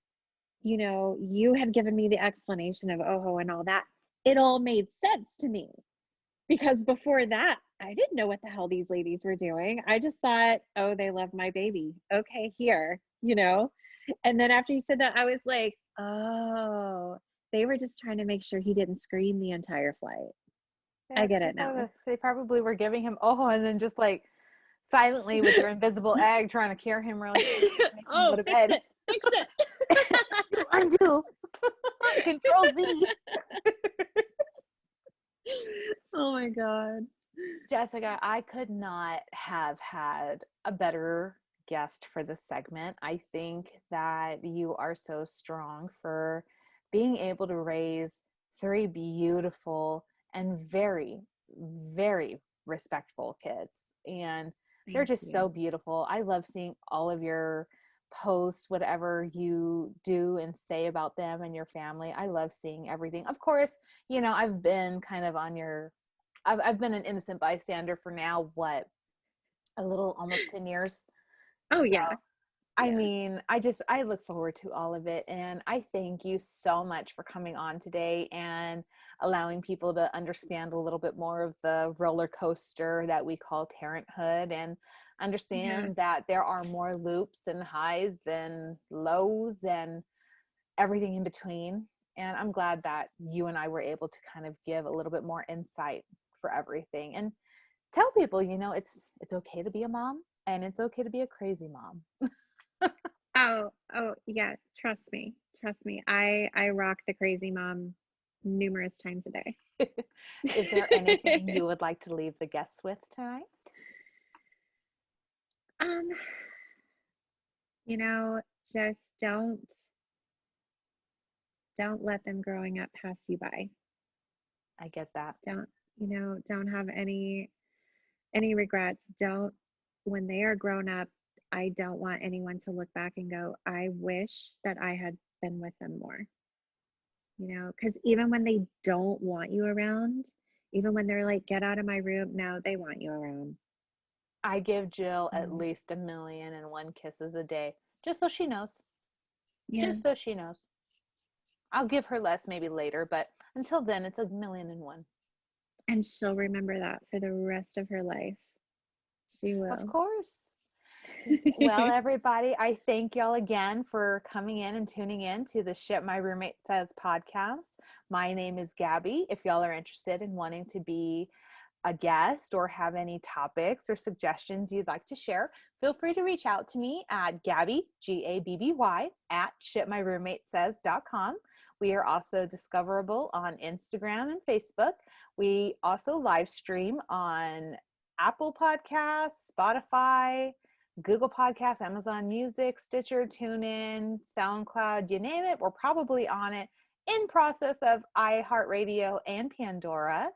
Speaker 2: you had given me the explanation of Oho and all that, it all made sense to me. Because before that, I didn't know what the hell these ladies were doing. I just thought, oh, they love my baby. Okay, here, And then after you said that, I was like, oh, they were just trying to make sure he didn't scream the entire flight.
Speaker 1: Yeah,
Speaker 2: I get it now.
Speaker 1: they probably were giving him and then just like silently with their invisible egg trying to cure him really fast to make him go
Speaker 2: Oh,
Speaker 1: to
Speaker 2: fix
Speaker 1: bed.
Speaker 2: it. Fix it.
Speaker 1: Undo. Control Z.
Speaker 2: Oh my God.
Speaker 1: Jessica, I could not have had a better guest for this segment. I think that you are so strong for being able to raise three beautiful and very, very respectful kids. And they're
Speaker 2: Thank
Speaker 1: just so
Speaker 2: you.
Speaker 1: beautiful. I love seeing all of your posts, whatever you do and say about them and your family. I love seeing everything. Of course, I've been kind of on your I've been an innocent bystander for now, a little almost 10 years.
Speaker 2: Oh
Speaker 1: So,
Speaker 2: yeah.
Speaker 1: I
Speaker 2: Yeah.
Speaker 1: mean, I look forward to all of it. And I thank you so much for coming on today and allowing people to understand a little bit more of the roller coaster that we call parenthood and
Speaker 2: Yeah.
Speaker 1: understand that there are more loops and highs than lows and everything in between. And I'm glad that you and I were able to kind of give a little bit more insight for everything and tell people, it's okay to be a mom and it's okay to be a crazy mom.
Speaker 2: Oh yeah. Trust me. Trust me. I rock the crazy mom numerous times a day.
Speaker 1: Is there anything you would like to leave the guests with tonight?
Speaker 2: um, just don't let them growing up pass you by.
Speaker 1: I get that.
Speaker 2: Don't have any regrets. Don't When they are grown up, I don't want anyone to look back and go, I wish that I had been with them more. Because even when they don't want you around, even when they're like, get out of my room, no, they want you around.
Speaker 1: I give Jill at
Speaker 2: Mm,
Speaker 1: least 1,000,001 kisses a day, just so she knows.
Speaker 2: yeah.
Speaker 1: Just so she knows. I'll give her less maybe later, but until then, it's 1,000,001.
Speaker 2: And she'll remember that for the rest of her life. She
Speaker 1: Of
Speaker 2: will.
Speaker 1: course. Well, everybody, I thank y'all again for coming in and tuning in to the Shit My Roommate Says podcast. My name is Gabby. If y'all are interested in wanting to be a guest or have any topics or suggestions you'd like to share, feel free to reach out to me at Gabby, Gabby, at shitmyroommatesays.com. We are also discoverable on Instagram and Facebook. We also live stream on Apple Podcasts, Spotify, Google Podcasts, Amazon Music, Stitcher, TuneIn, SoundCloud, you name it, we're probably on it, in process of iHeartRadio and Pandora.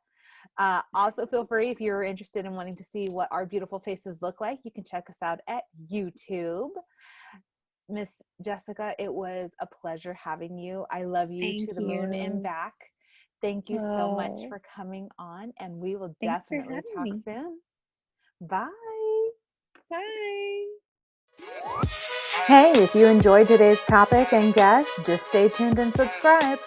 Speaker 1: Also, feel free if you're interested in wanting to see what our beautiful faces look like, you can check us out at YouTube. Miss Jessica, it was a pleasure having you. I love you
Speaker 2: Thank
Speaker 1: to the moon and
Speaker 2: you.
Speaker 1: back. Thank you so much
Speaker 2: Oh,
Speaker 1: for coming on, and we will
Speaker 2: thanks for
Speaker 1: definitely
Speaker 2: having
Speaker 1: talk
Speaker 2: me.
Speaker 1: soon. Bye.
Speaker 2: Bye.
Speaker 1: Hey, if you enjoyed today's topic and guest, just stay tuned and subscribe.